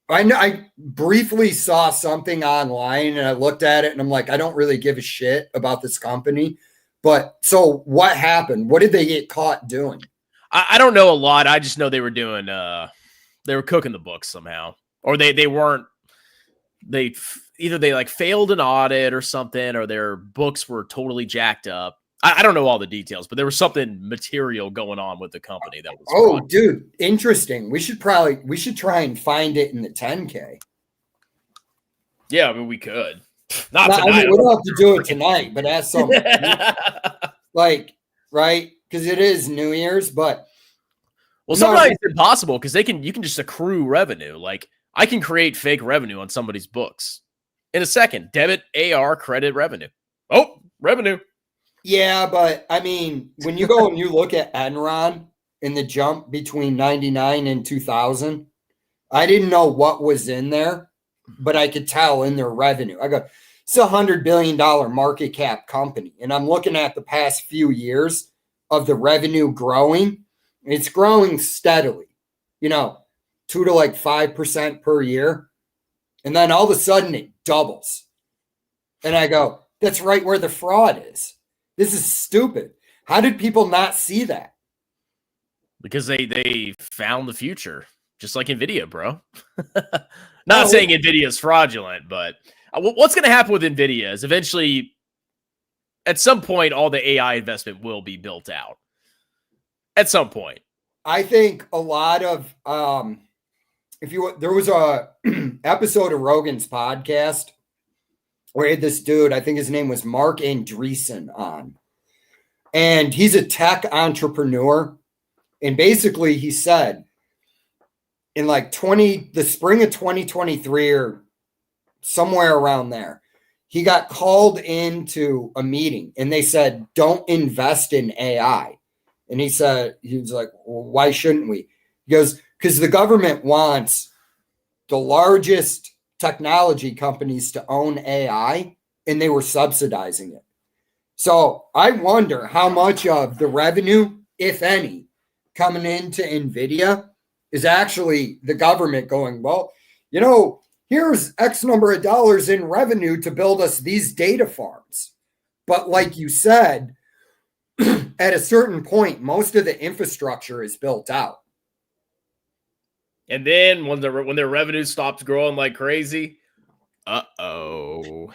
I briefly saw something online and I looked at it and I'm like, I don't really give a shit about this company. But so what happened? What did they get caught doing? I don't know a lot. I just know they were doing, they were cooking the books somehow, or they weren't. They either they like failed an audit or something, or their books were totally jacked up. I don't know all the details, but there was something material going on with the company that was. Oh, fun. Dude, interesting. We should try and find it in the 10K. Yeah, I mean we could. Not tonight. I mean, we don't have to do it tonight, but as some like right because it is New Year's, but sometimes it's impossible because you can just accrue revenue. Like I can create fake revenue on somebody's books in a second. Debit, AR, credit, revenue. Oh, revenue. Yeah, but I mean, when you go and you look at Enron in the jump between 99 and 2000, I didn't know what was in there, but I could tell in their revenue. I go, it's $100 billion market cap company. And I'm looking at the past few years of the revenue growing. It's growing steadily, 2 to like 5% per year. And then all of a sudden it doubles. And I go, that's right where the fraud is. This is stupid. How did people not see that? Because they found the future, just like NVIDIA, bro. Not saying NVIDIA is fraudulent, but what's going to happen with NVIDIA is eventually, at some point, all the AI investment will be built out. At some point. I think a lot of, there was a episode of Rogan's podcast where he had this dude, I think his name was Mark Andreessen on, and he's a tech entrepreneur. And basically he said in like the spring of 2023 or somewhere around there, he got called into a meeting and they said, don't invest in AI. And he was like, well, why shouldn't we? He goes, because the government wants the largest technology companies to own AI, and they were subsidizing it. So I wonder how much of the revenue, if any, coming into NVIDIA is actually the government going, well, here's X number of dollars in revenue to build us these data farms. But like you said, at a certain point, most of the infrastructure is built out. And then when their revenue stops growing like crazy, uh-oh.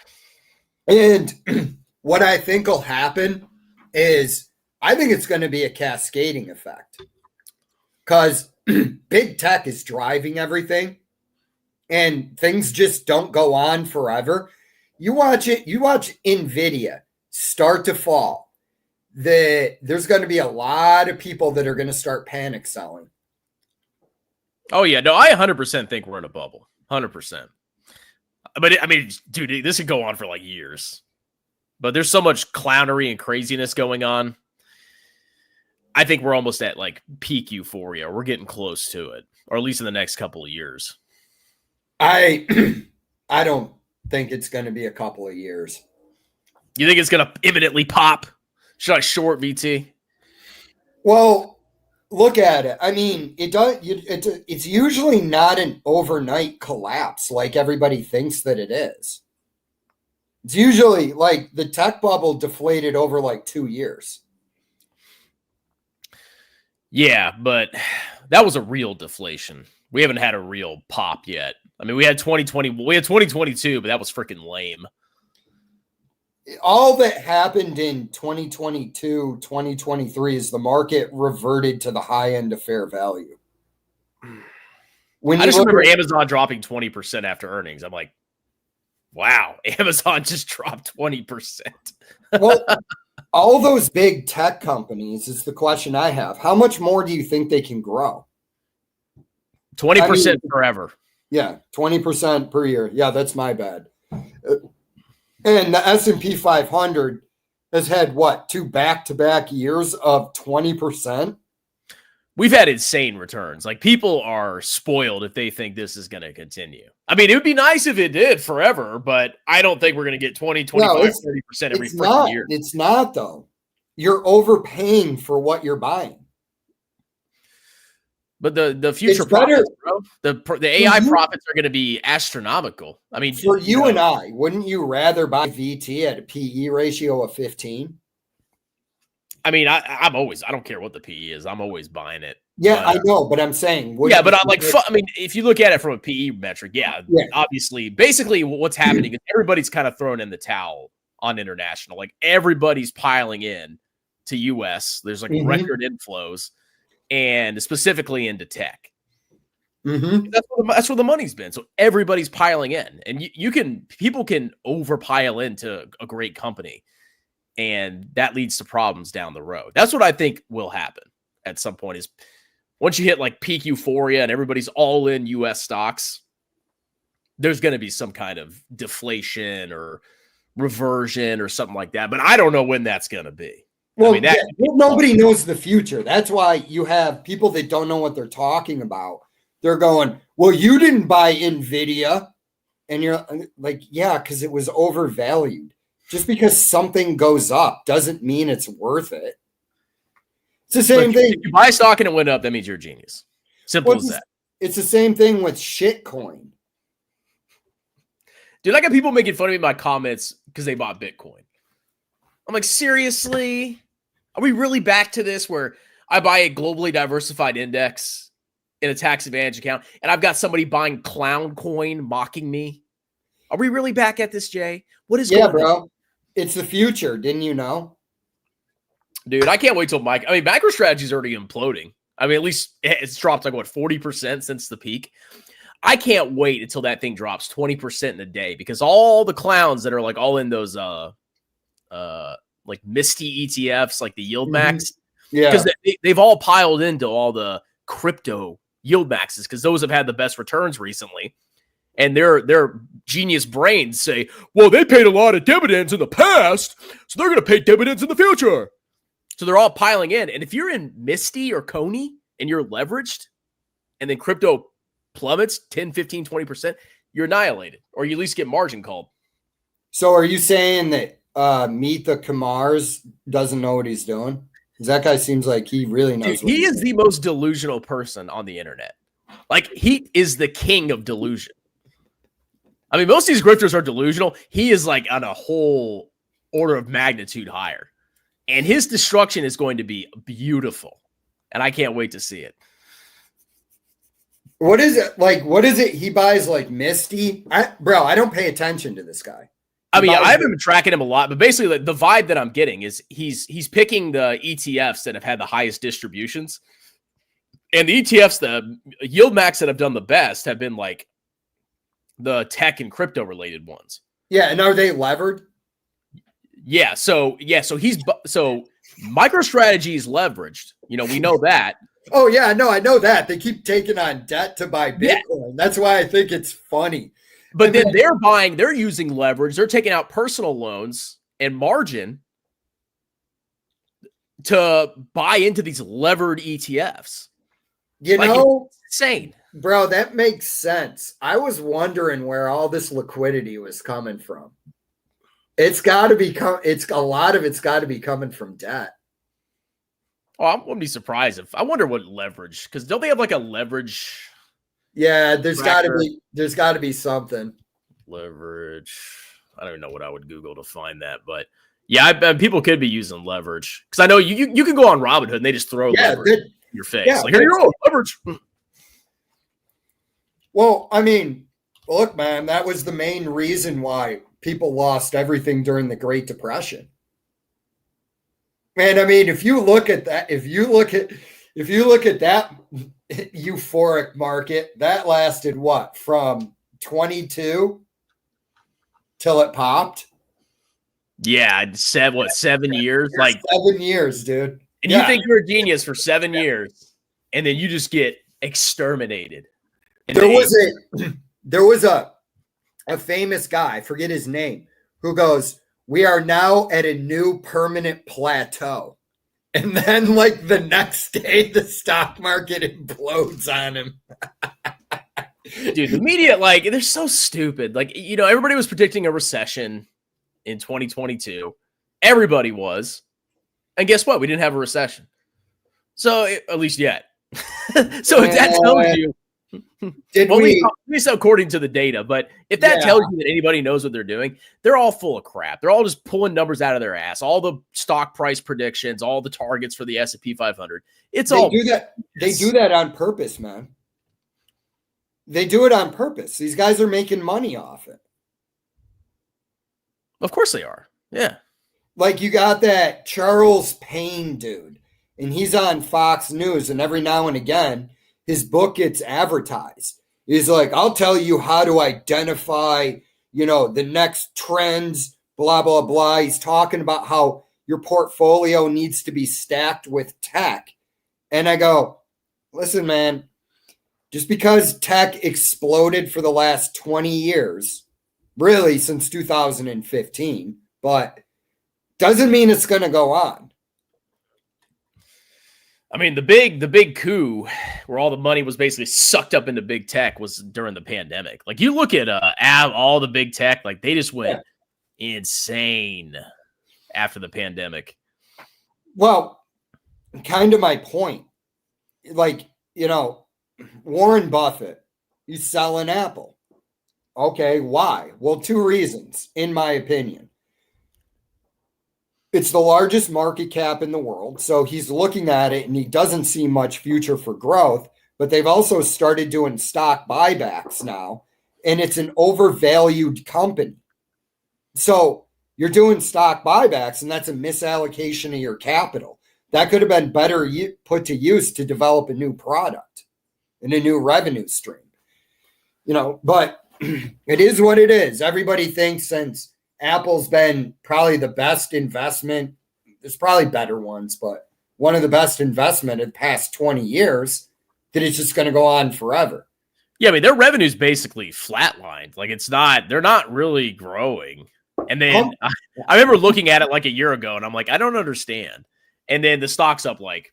And what I think will happen is I think it's going to be a cascading effect because big tech is driving everything and things just don't go on forever. You watch NVIDIA start to fall. There's going to be a lot of people that are going to start panic selling. Oh, yeah. No, I 100% think we're in a bubble. 100%. But, dude, this could go on for like years. But there's so much clownery and craziness going on. I think we're almost at like peak euphoria. We're getting close to it, or at least in the next couple of years. I don't think it's going to be a couple of years. You think it's going to imminently pop? Should I short VT? Well, look at it. I mean, it's usually not an overnight collapse like everybody thinks that it is. It's usually like the tech bubble deflated over like 2 years. Yeah, but that was a real deflation. We haven't had a real pop yet. I mean, we had 2022, but that was freaking lame. All that happened in 2022, 2023 is the market reverted to the high end of fair value. I just remember Amazon dropping 20% after earnings. I'm like, wow, Amazon just dropped 20%. Well, all those big tech companies is the question I have. How much more do you think they can grow? 20% forever. Yeah, 20% per year. Yeah, that's my bad. And the S&P 500 has had, what, 2 back-to-back years of 20%? We've had insane returns. Like, people are spoiled if they think this is going to continue. I mean, it would be nice if it did forever, but I don't think we're going to get 20, 25, 30% every freaking year. It's not, though. You're overpaying for what you're buying. But the future profits, bro, the AI profits are going to be astronomical. I mean, for you and I, wouldn't you rather buy VT at a PE ratio of 15? I mean, I don't care what the PE is. I'm always buying it. Yeah, I know, but I'm saying. Yeah, but I'm like, I mean, if you look at it from a PE metric, yeah, obviously, basically what's happening is everybody's kind of throwing in the towel on international. Like, everybody's piling in to US. There's like record inflows. And specifically into tech. That's where the money's been. So everybody's piling in, and people can overpile into a great company, and that leads to problems down the road. That's what I think will happen at some point. Is once you hit like peak euphoria and everybody's all in U.S. stocks, there's going to be some kind of deflation or reversion or something like that. But I don't know when that's going to be. Well, I mean, nobody knows the future. That's why you have people that don't know what they're talking about. They're going, well, you didn't buy NVIDIA. And you're like, yeah, because it was overvalued. Just because something goes up doesn't mean it's worth it. It's the same thing. If you buy stock and it went up, that means you're a genius. Simple as that. It's the same thing with shitcoin. Dude, I got people making fun of me in my comments because they bought Bitcoin. I'm like, seriously? Are we really back to this where I buy a globally diversified index in a tax advantage account and I've got somebody buying clown coin mocking me? Are we really back at this, Jay? What is going bro. on? It's the future. Didn't you know? Dude, I can't wait till MicroStrategy is already imploding. I mean, at least it's dropped like, what, 40% since the peak? I can't wait until that thing drops 20% in a day because all the clowns that are like all in those like Misty ETFs, like the yield max, because they've all piled into all the crypto yield maxes because those have had the best returns recently. And their genius brains say, well, they paid a lot of dividends in the past, so they're going to pay dividends in the future. So they're all piling in. And if you're in Misty or Coney and you're leveraged and then crypto plummets 10, 15, 20%, you're annihilated or you at least get margin called. So are you saying that Meet the Kamars doesn't know what he's doing? Because that guy seems like he really knows. Dude, he is the most delusional person on the internet. Like, he is the king of delusion. I mean, most of these grifters are delusional. He is like on a whole order of magnitude higher. And his destruction is going to be beautiful. And I can't wait to see it. What is it? Like, what is it? He buys like Misty? I don't pay attention to this guy. I mean, I haven't been tracking him a lot, but basically the vibe that I'm getting is he's picking the ETFs that have had the highest distributions. And the ETFs, the yield max that have done the best have been like the tech and crypto related ones. Yeah. And are they levered? Yeah. So MicroStrategy is leveraged. You know, we know that. Oh yeah, no, I know that. They keep taking on debt to buy Bitcoin. Yeah. That's why I think it's funny. But then they're using leverage. They're taking out personal loans and margin to buy into these levered ETFs. You know, it's insane. Bro, that makes sense. I was wondering where all this liquidity was coming from. It's got to be a lot of it's got to be coming from debt. Oh, I wouldn't be surprised I wonder what leverage, because don't they have like a leverage? Yeah, there's got to be something. Leverage. I don't even know what I would Google to find that, but yeah, people could be using leverage because I know you can go on Robinhood and they just throw leverage in your face. Yeah, like, here you go, leverage. Well, I mean, look, man, that was the main reason why people lost everything during the Great Depression. And I mean, if you look at that euphoric market, that lasted what, from 22 till it popped? Yeah, 7 years? Like 7 years, dude. And you think you're a genius for 7 years, and then you just get exterminated. There was a famous guy, I forget his name, who goes, "We are now at a new permanent plateau." And then like the next day, the stock market implodes on him. Dude, the media, like, they're so stupid. Like, you know, everybody was predicting a recession in 2022. Everybody was. And guess what? We didn't have a recession. So, at least yet. So if that tells you, at least according to the data, but if that tells you that anybody knows what they're doing, they're all full of crap. They're all just pulling numbers out of their ass. All the stock price predictions, all the targets for the S&P 500. They do that on purpose, man. They do it on purpose. These guys are making money off it. Of course they are. Yeah. Like, you got that Charles Payne dude, and he's on Fox News, and every now and again, his book gets advertised. He's like, I'll tell you how to identify, you know, the next trends, blah, blah, blah. He's talking about how your portfolio needs to be stacked with tech. And I go, listen, man, just because tech exploded for the last 20 years, really since 2015, but doesn't mean it's going to go on. I mean, the big coup where all the money was basically sucked up into big tech was during the pandemic. Like, you look at all the big tech, like, they just went insane after the pandemic. Well, kind of my point. Like, you know, Warren Buffett, he's selling Apple. Okay, why? Well, two reasons, in my opinion. It's the largest market cap in the world. So he's looking at it and he doesn't see much future for growth, but they've also started doing stock buybacks now, and it's an overvalued company. So you're doing stock buybacks, and that's a misallocation of your capital. That could have been better put to use to develop a new product and a new revenue stream. But it is what it is. Everybody thinks since Apple's been probably the best investment, there's probably better ones, but one of the best investment in the past 20 years, that it's just going to go on forever. Yeah, I mean, their revenue's basically flatlined. Like, they're not really growing. And then I remember looking at it like a year ago, and I'm like, I don't understand. And then the stock's up like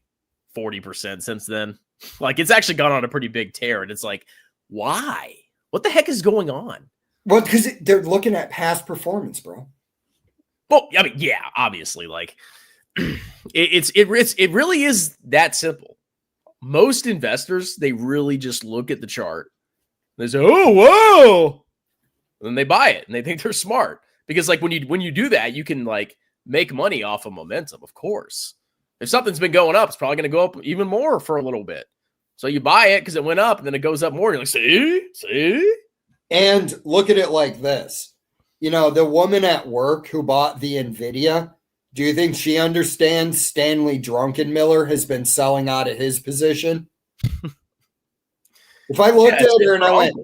40% since then. Like, it's actually gone on a pretty big tear, and it's like, why? What the heck is going on? Well, because they're looking at past performance, bro. Well, I mean, yeah, obviously, like it really is that simple. Most investors, they really just look at the chart. They say, "Oh, whoa," and then they buy it, and they think they're smart because, like, when you do that, you can like make money off of momentum. Of course, if something's been going up, it's probably going to go up even more for a little bit. So you buy it because it went up, and then it goes up more. You're like, see. And look at it like this. The woman at work who bought the NVIDIA, do you think she understands Stanley Druckenmiller has been selling out of his position? If I looked at her and I went,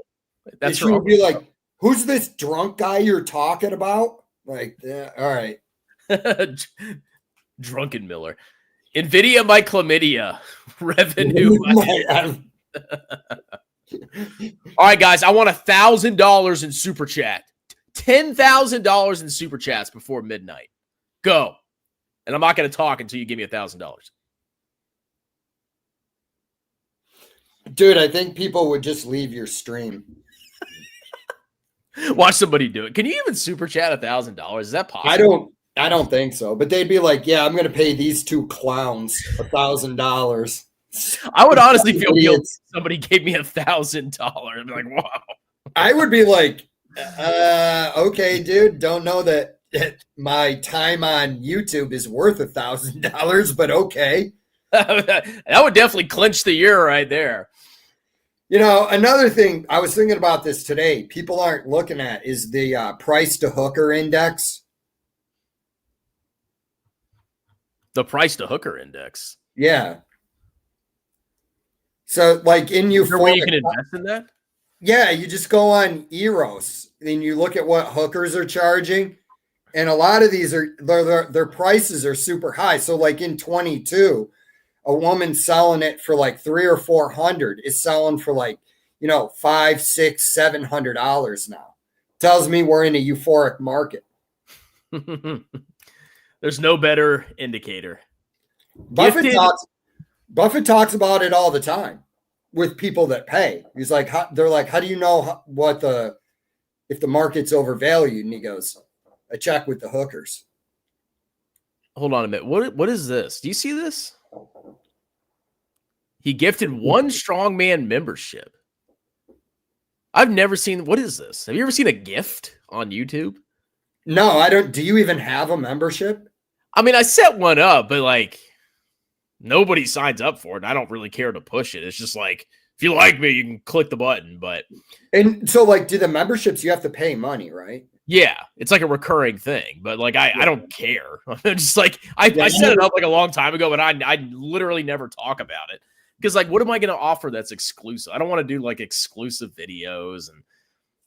she would be like, who's this drunk guy you're talking about? Like, yeah, all right. Druckenmiller. NVIDIA my chlamydia. Revenue. All right, guys, I want $1,000 in super chat. $10,000 in super chats before midnight. Go. And I'm not going to talk until you give me $1,000. Dude, I think people would just leave your stream. Watch somebody do it. Can you even super chat $1,000? Is that possible? I don't think so. But they'd be like, yeah, I'm going to pay these two clowns $1,000. I would honestly feel guilty if somebody gave me $1,000. I'd be like, wow. I would be like, okay, dude, don't know that my time on YouTube is worth $1,000, but okay. That would definitely clinch the year right there. Another thing, I was thinking about this today, people aren't looking at is the price to hooker index. The price to hooker index? Yeah. So, like in Euphoric, where you can invest in that? Yeah, you just go on Eros and you look at what hookers are charging, and a lot of these are their prices are super high. So, like in 22, a woman selling it for like $300 or $400 is selling for like $500, $600, $700 now. Tells me we're in a euphoric market. There's no better indicator. Buffett talks about it all the time with people that pay. He's like, they're like, how do you know if the market's overvalued? And he goes, I check with the hookers. Hold on a minute. What is this? Do you see this? He gifted one strongman membership. I've never seen. What is this? Have you ever seen a gift on YouTube? No, I don't. Do you even have a membership? I mean, I set one up, but like nobody signs up for it. I don't really care to push it. It's just like, if you like me, you can click the button. And so, like, do the memberships, you have to pay money, right? Yeah, it's like a recurring thing, but like I don't care. I'm just like I set it up like a long time ago, but I literally never talk about it because like, what am I going to offer that's exclusive? I don't want to do like exclusive videos and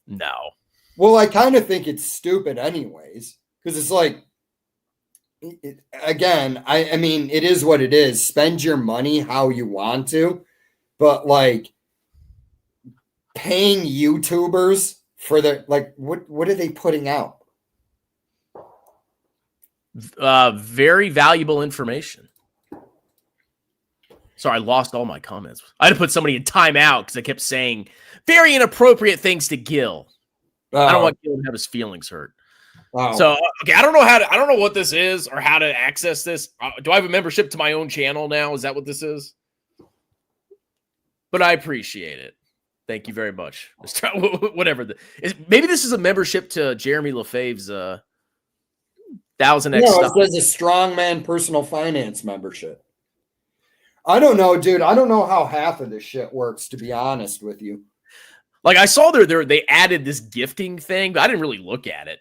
no. Well, I kind of think it's stupid, anyways, because it's like, again, I mean, it is what it is. Spend your money how you want to, but like paying YouTubers for their, like, what are they putting out? Very valuable information. Sorry, I lost all my comments. I had to put somebody in timeout because I kept saying very inappropriate things to Gil. I don't want Gil to have his feelings hurt. Wow. So, okay, I don't know what this is or how to access this. Do I have a membership to my own channel now? Is that what this is? But I appreciate it. Thank you very much. Whatever. Maybe this is a membership to Jeremy Lefebvre's 1000X No, stuff. it says a strongman personal finance membership. I don't know, dude. I don't know how half of this shit works, to be honest with you. Like I saw they added this gifting thing, but I didn't really look at it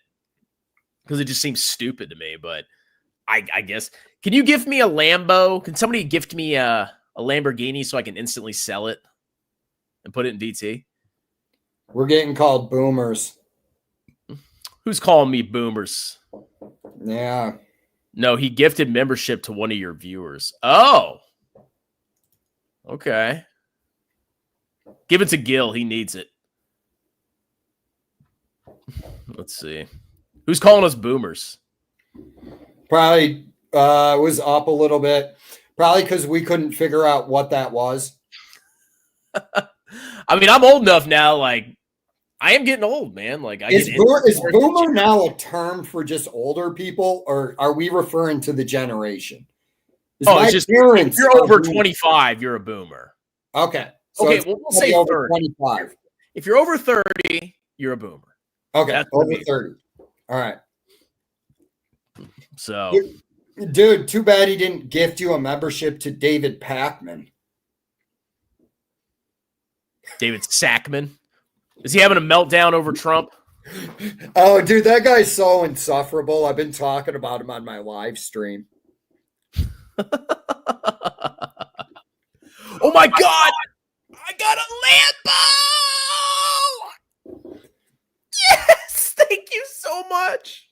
because it just seems stupid to me. But I guess, can you gift me a Lambo? Can somebody gift me a Lamborghini so I can instantly sell it and put it in DT? We're getting called boomers. Who's calling me boomers? Yeah. No, he gifted membership to one of your viewers. Oh. Okay. Give it to Gil. He needs it. Let's see. Who's calling us boomers? Probably was up a little bit. Probably because we couldn't figure out what that was. I mean, I'm old enough now. Like, I am getting old, man. Like, Is boomer now a term for just older people, or are we referring to the generation? It's just if you're over 25, you're a boomer. Okay. So okay, well, we'll say over 30. 25. If you're over 30, you're a boomer. Okay, That's over 30. All right. So, dude, too bad he didn't gift you a membership to David Pakman. David Sackman. Is he having a meltdown over Trump? Oh, dude, that guy's so insufferable. I've been talking about him on my live stream. Oh my God! I got a Lambo! Yes! Thank you so much.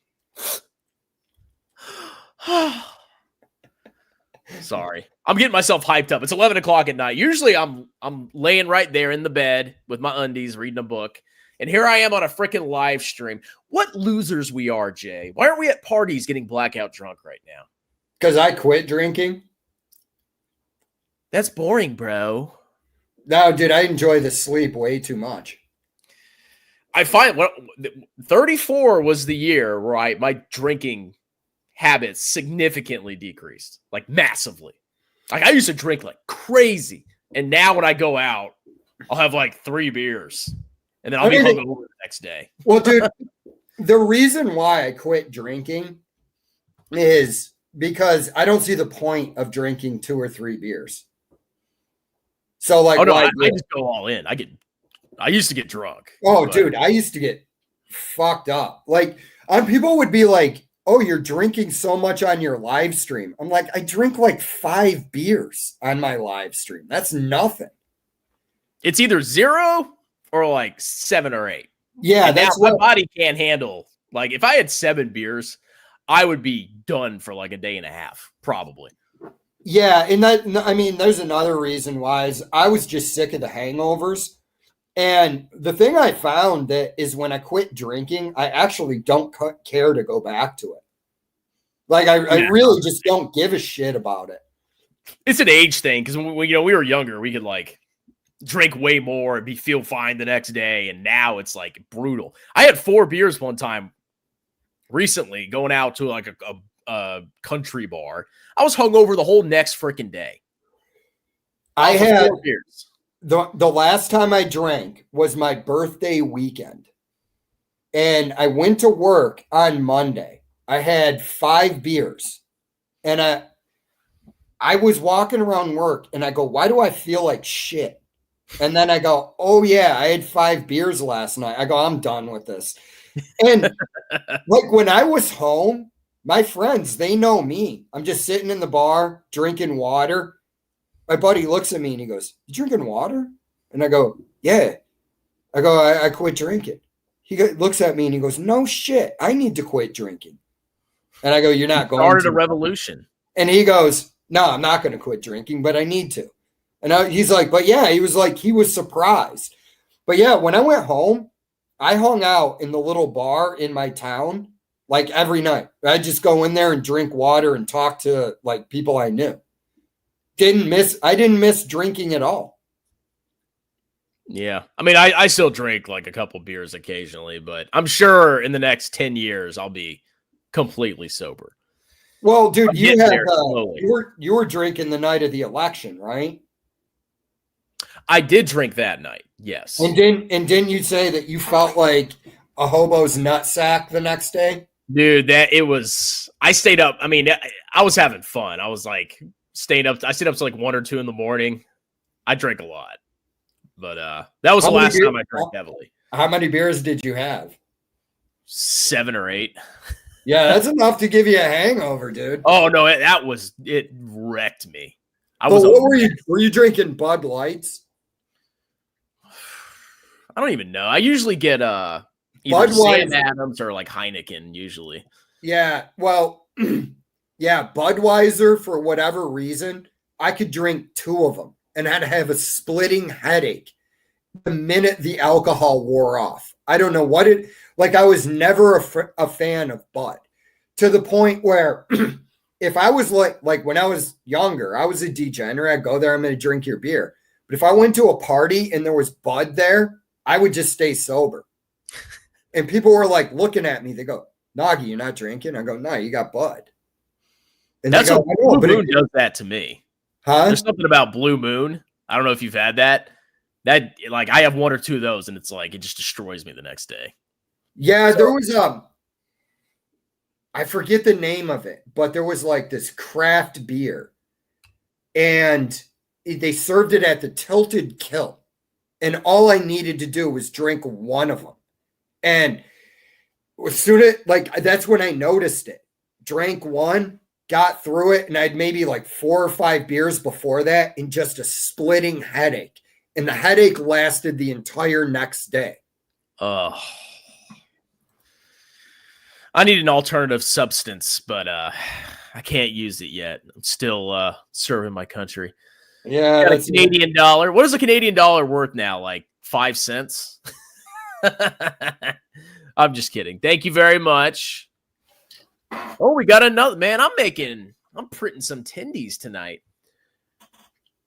Sorry. I'm getting myself hyped up. It's 11 o'clock at night. Usually I'm laying right there in the bed with my undies reading a book. And here I am on a freaking live stream. What losers we are, Jay. Why aren't we at parties getting blackout drunk right now? Because I quit drinking. That's boring, bro. No, dude, I enjoy the sleep way too much. I find 34 was the year where my drinking habits significantly decreased, like massively. Like I used to drink like crazy, and now when I go out, I'll have like 3 beers, and then I'll be hungover the next day. Well, dude, the reason why I quit drinking is because I don't see the point of drinking 2 or 3 beers. So, like, oh no, I just go all in. I used to get drunk. Oh, dude, I used to get fucked up. Like, people would be like, "Oh, you're drinking so much on your live stream." I'm like, I drink like 5 beers on my live stream. That's nothing. It's either 0 or like 7 or 8. Yeah, and that's what my body can't handle. Like, if I had 7 beers, I would be done for like a day and a half, probably. Yeah, and there's another reason why is I was just sick of the hangovers. And the thing I found that is when I quit drinking, I actually don't care to go back to it. Like I really just don't give a shit about it. It's an age thing because when we were younger, we could like drink way more and feel fine the next day, and now it's like brutal. I had 4 beers one time recently going out to like a country bar. I was hungover the whole next freaking day. I had 4 beers. The last time I drank was my birthday weekend. And I went to work on Monday. I had 5 beers. And I was walking around work and I go, why do I feel like shit? And then I go, oh yeah, I had 5 beers last night. I go, I'm done with this. And like when I was home, my friends, they know me. I'm just sitting in the bar drinking water. My buddy looks at me and he goes, "You drinking water?" And I go, "Yeah." I go, I quit drinking. He looks at me and he goes, "No shit, I need to quit drinking." And I go, "You're not going to." Started a revolution. And he goes, "No, I'm not going to quit drinking, but I need to." And he's like, "But yeah," he was surprised. But yeah, when I went home, I hung out in the little bar in my town like every night. I'd just go in there and drink water and talk to like people I knew. I didn't miss drinking at all. Yeah. I mean, I still drink like a couple beers occasionally, but I'm sure in the next 10 years I'll be completely sober. Well, dude, you were drinking the night of the election, right? I did drink that night. Yes. And didn't you say that you felt like a hobo's nutsack the next day? Dude, it was I stayed up. I mean, I was having fun. I was like staying up. I stayed up to like 1 or 2 in the morning. I drank a lot, but that was the last time I drank heavily. How many beers did you have? 7 or 8. Yeah, that's enough to give you a hangover, dude. Oh no, it wrecked me. What were you? Were you drinking Bud Lights? I don't even know. I usually get either Sam Adams or like Heineken usually. Yeah, well, yeah, Budweiser, for whatever reason, I could drink 2 of them and I'd have a splitting headache the minute the alcohol wore off. I don't know what it, like I was never a fan of Bud, to the point where if I was like when I was younger, I was a degenerate. I'd go there, I'm going to drink your beer. But if I went to a party and there was Bud there, I would just stay sober. And people were like looking at me. They go, Nagi, you're not drinking? I go, no, you got Bud. And that's what Blue Moon does that to me. Huh? There's something about Blue Moon. I don't know if you've had that. That like I have 1 or 2 of those, and it's like it just destroys me the next day. Yeah, there was I forget the name of it, but there was like this craft beer, and they served it at the Tilted Kilt, and all I needed to do was drink 1 of them, and as soon as that's when I noticed it. Drank 1, got through it, and I'd maybe like 4 or 5 beers before that, and just a splitting headache, and the headache lasted the entire next day. Oh. I need an alternative substance, but I can't use it yet. I'm still serving my country. Yeah, got a Canadian dollar. What is a Canadian dollar worth now? Like 5 cents? I'm just kidding. Thank you very much. Oh, we got another. Man, I'm printing some tendies tonight.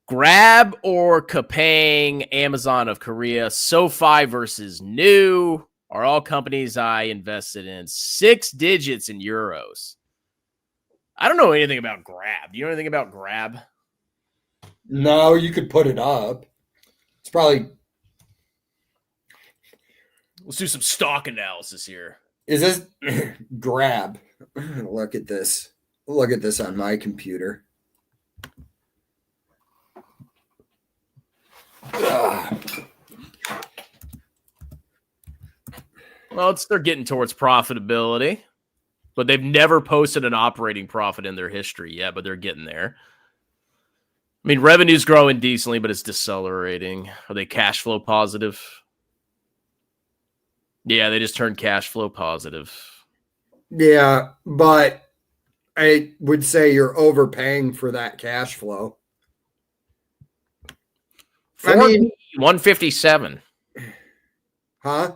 Grab or Kapang, Amazon of Korea, SoFi versus New. Are all companies I invested in. 6 digits in euros. I don't know anything about Grab. Do you know anything about Grab? No, you could put it up. It's probably. Let's do some stock analysis here. Is this Grab? Look at this. Look at this on my computer. Well, they're getting towards profitability, but they've never posted an operating profit in their history yet, but they're getting there. I mean, revenue's growing decently, but it's decelerating. Are they cash flow positive? Yeah, they just turned cash flow positive. Yeah, but I would say you're overpaying for that cash flow. Ford PE 157. Huh?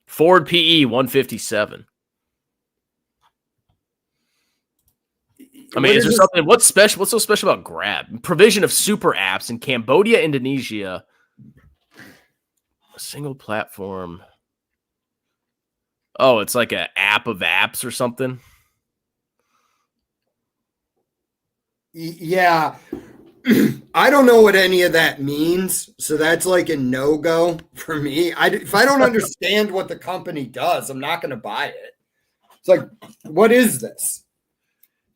Ford PE 157. I mean, is there something? What's special? What's so special about Grab? Provision of super apps in Cambodia, Indonesia. A single platform. Oh, it's like an app of apps or something. Yeah. I don't know what any of that means, so that's like a no-go for me. If I don't understand what the company does, I'm not going to buy it. It's like, what is this?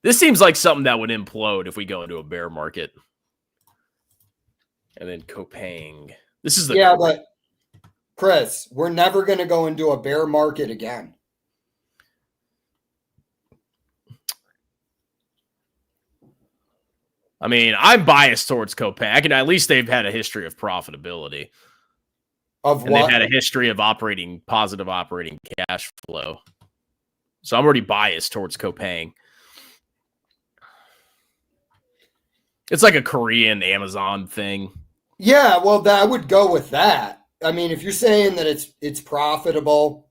This seems like something that would implode if we go into a bear market. And then Kopang. This is the but Chris, we're never going to go into a bear market again. I mean, I'm biased towards Kopang. At least they've had a history of profitability. Of and what? They've had a history of positive operating cash flow. So I'm already biased towards Kopang. It's like a Korean Amazon thing. Yeah, well, I would go with that. I mean, if you're saying that it's profitable,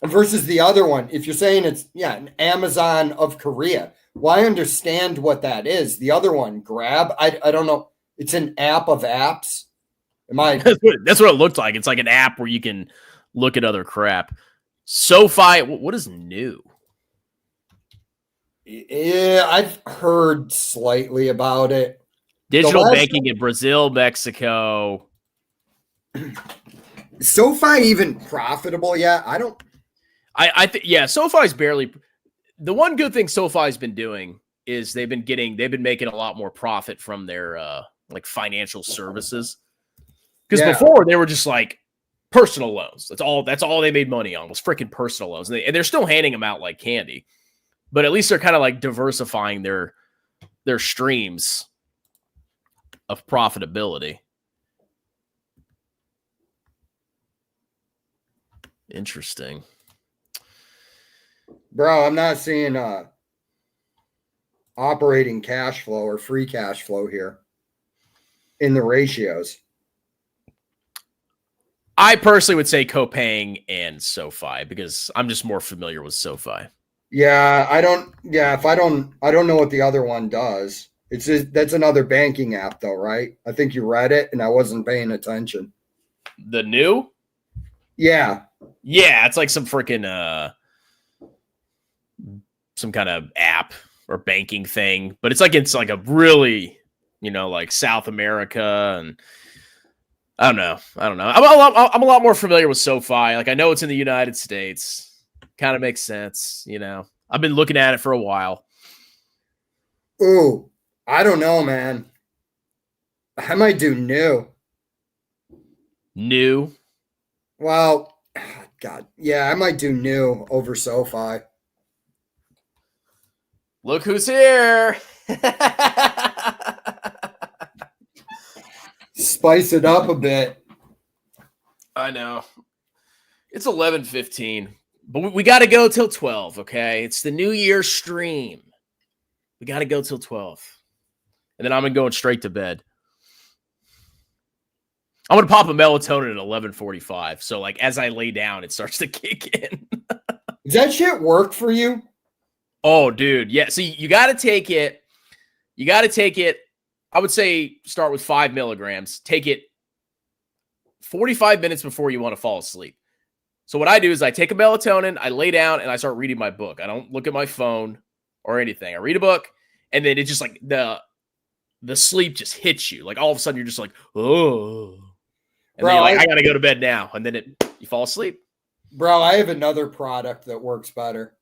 versus the other one, if you're saying it's an Amazon of Korea, well, I understand what that is. The other one, Grab, I don't know. It's an app of apps. That's what it looked like. It's like an app where you can look at other crap. SoFi, what is new? Yeah, I've heard slightly about it. Digital banking in Brazil, Mexico. SoFi even profitable yet? I think SoFi's barely. the one good thing SoFi's been doing is they've been making a lot more profit from their like financial services. Because before they were just like personal loans. That's all they made money on was freaking personal loans. And they're still handing them out like candy. But at least they're kind of like diversifying their streams of profitability. Interesting. Bro, I'm not seeing operating cash flow or free cash flow here in the ratios. I personally would say Copang and SoFi because I'm just more familiar with SoFi. Yeah, I don't know what the other one does. It's just, that's another banking app though, right? I think you read it and I wasn't paying attention. The new? Yeah. Yeah, it's like some freaking some kind of app or banking thing, but it's like a really, like South America, and I don't know. I'm a lot more familiar with SoFi. Like I know it's in the United States. Kind of makes sense, I've been looking at it for a while. Ooh, I don't know, man. I might do new. New? Well, God, yeah, I might do new over SoFi. Look who's here. Spice it up a bit. I know. It's 11:15, but we got to go till 12, okay? It's the New Year stream. We got to go till 12. And then I'm going straight to bed. I'm going to pop a melatonin at 11:45. So like as I lay down, it starts to kick in. Does that shit work for you? Oh, dude. Yeah. So you got to take it. I would say start with 5 milligrams. Take it 45 minutes before you want to fall asleep. So what I do is I take a melatonin, I lay down, and I start reading my book. I don't look at my phone or anything. I read a book, and then it's just like the sleep just hits you. Like all of a sudden you're just like, oh. And Bro, then you're like, I got to go to bed now. And then you fall asleep. Bro, I have another product that works better.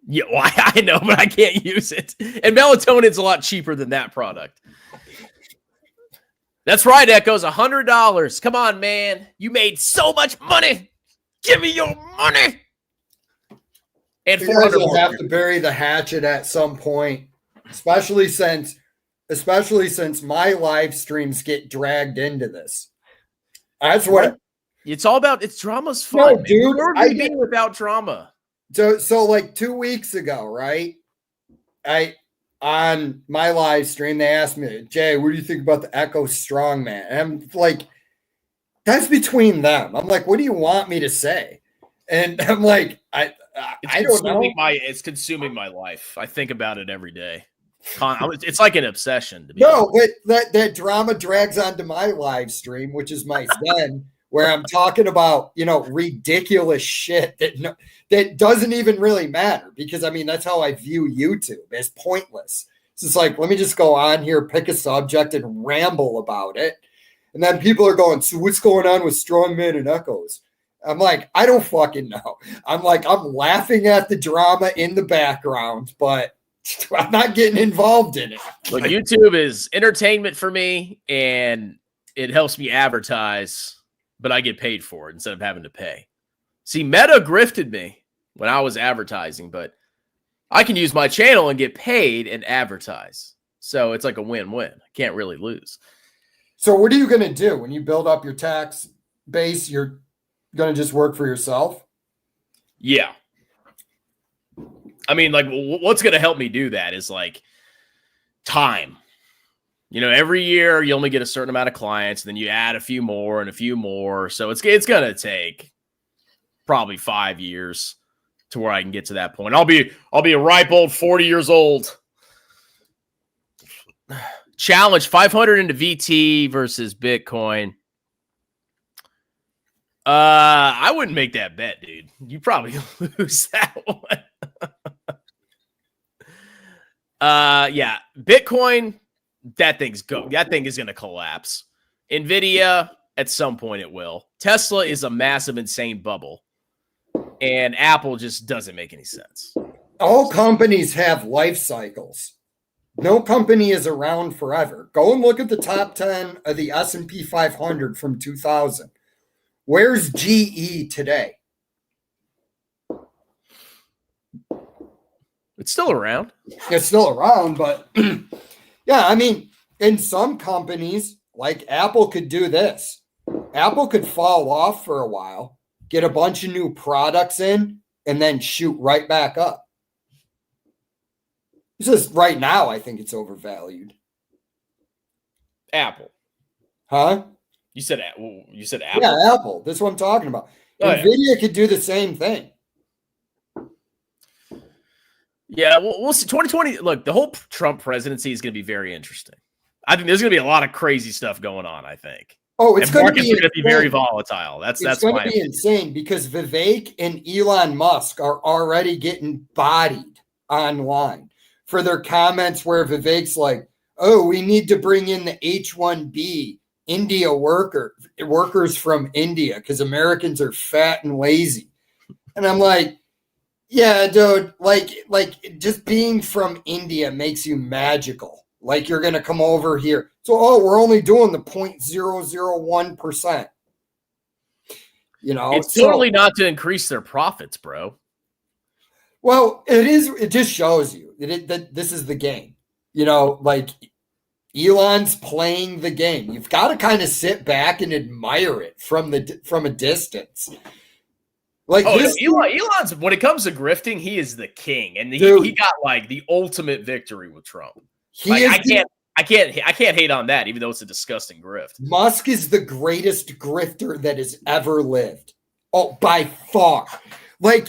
Yeah, well, I know, but I can't use it. And melatonin's a lot cheaper than that product. That's right, Echoes, $100. Come on, man. You made so much money. Give me your money. And You guys will $400 have to bury the hatchet at some point, especially since my live streams get dragged into this. That's what it's all about. It's drama's fun. No, dude. Where would we be without drama? So like 2 weeks ago, right? On my live stream, they asked me, Jay, what do you think about the Echo Strongman? And I'm like, that's between them. I'm like, what do you want me to say? And I'm like, I don't know. It's consuming my life. I think about it every day. It's like an obsession to me. No, but that drama drags onto my live stream, which is my zen, where I'm talking about, ridiculous shit that doesn't even really matter, because I mean, that's how I view YouTube, as pointless. So it's like, let me just go on here, pick a subject and ramble about it. And then people are going, so what's going on with Strongman and Echoes? I'm like, I don't fucking know. I'm like, I'm laughing at the drama in the background, but I'm not getting involved in it. Look, YouTube is entertainment for me, and it helps me advertise, but I get paid for it instead of having to pay. See, Meta grifted me when I was advertising, but I can use my channel and get paid and advertise. So it's like a win-win. I can't really lose. So what are you going to do when you build up your tax base? You're going to just work for yourself? Yeah. I mean, like, what's going to help me do that is like time. Every year you only get a certain amount of clients, and then you add a few more and a few more. So it's going to take probably 5 years to where I can get to that point. I'll be a ripe old 40 years old. Challenge 500 into VT versus Bitcoin. I wouldn't make that bet, dude. You probably lose that one. Yeah, Bitcoin, that thing is going to collapse. Nvidia, at some point it will. Tesla is a massive, insane bubble. and Apple just doesn't make any sense. All companies have life cycles. No company is around forever. Go and look at the top 10 of the S&P 500 from 2000. Where's GE today? It's still around. It's still around, but yeah, I mean, in some companies, like Apple could do this. Apple could fall off for a while, get a bunch of new products in, and then shoot right back up. It's just right now, I think it's overvalued. Apple. Huh? You said Apple. Yeah, Apple. That's what I'm talking about. Oh, NVIDIA could do the same thing. Yeah, we'll see. 2020, look, the whole Trump presidency is going to be very interesting. I think there's going to be a lot of crazy stuff going on, I think. Oh, it's going to be very volatile. That's going to be insane because Vivek and Elon Musk are already getting bodied online for their comments where Vivek's like, oh, we need to bring in the H-1B India workers from India because Americans are fat and lazy. And I'm like, yeah, dude, like just being from India makes you magical. Like you're going to come over here. So, we're only doing the 0.001%. You know, it's totally not to increase their profits, bro. Well, it is. It just shows you that this is the game. You know, like Elon's playing the game. You've got to kind of sit back and admire it from a distance. Like Elon's when it comes to grifting, he is the king, and he got like the ultimate victory with Trump. I can't hate on that, even though it's a disgusting grift. Musk is the greatest grifter that has ever lived. Oh, by far. Like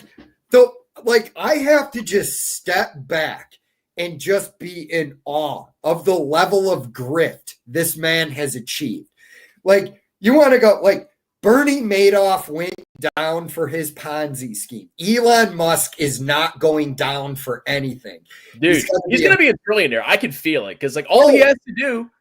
I have to just step back and just be in awe of the level of grift this man has achieved. Like, you want to go, like, Bernie Madoff went down for his Ponzi scheme. Elon Musk is not going down for anything. Dude, he's going to be a trillionaire. I can feel it because, like, all he has to do,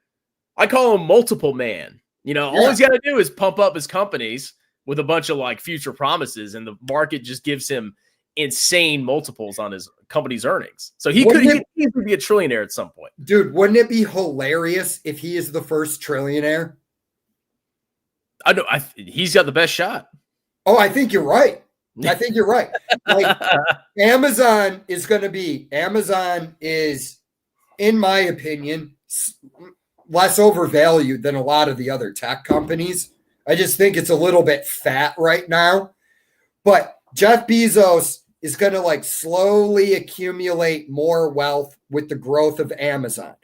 I call him multiple man. You know, all he's got to do is pump up his companies with a bunch of, like, future promises, and the market just gives him insane multiples on his company's earnings. So he could easily be a trillionaire at some point. Dude, wouldn't it be hilarious if he is the first trillionaire? I know he's got the best shot. Oh, I think you're right. Like Amazon is, in my opinion, less overvalued than a lot of the other tech companies. I just think it's a little bit fat right now. But Jeff Bezos is going to like slowly accumulate more wealth with the growth of Amazon.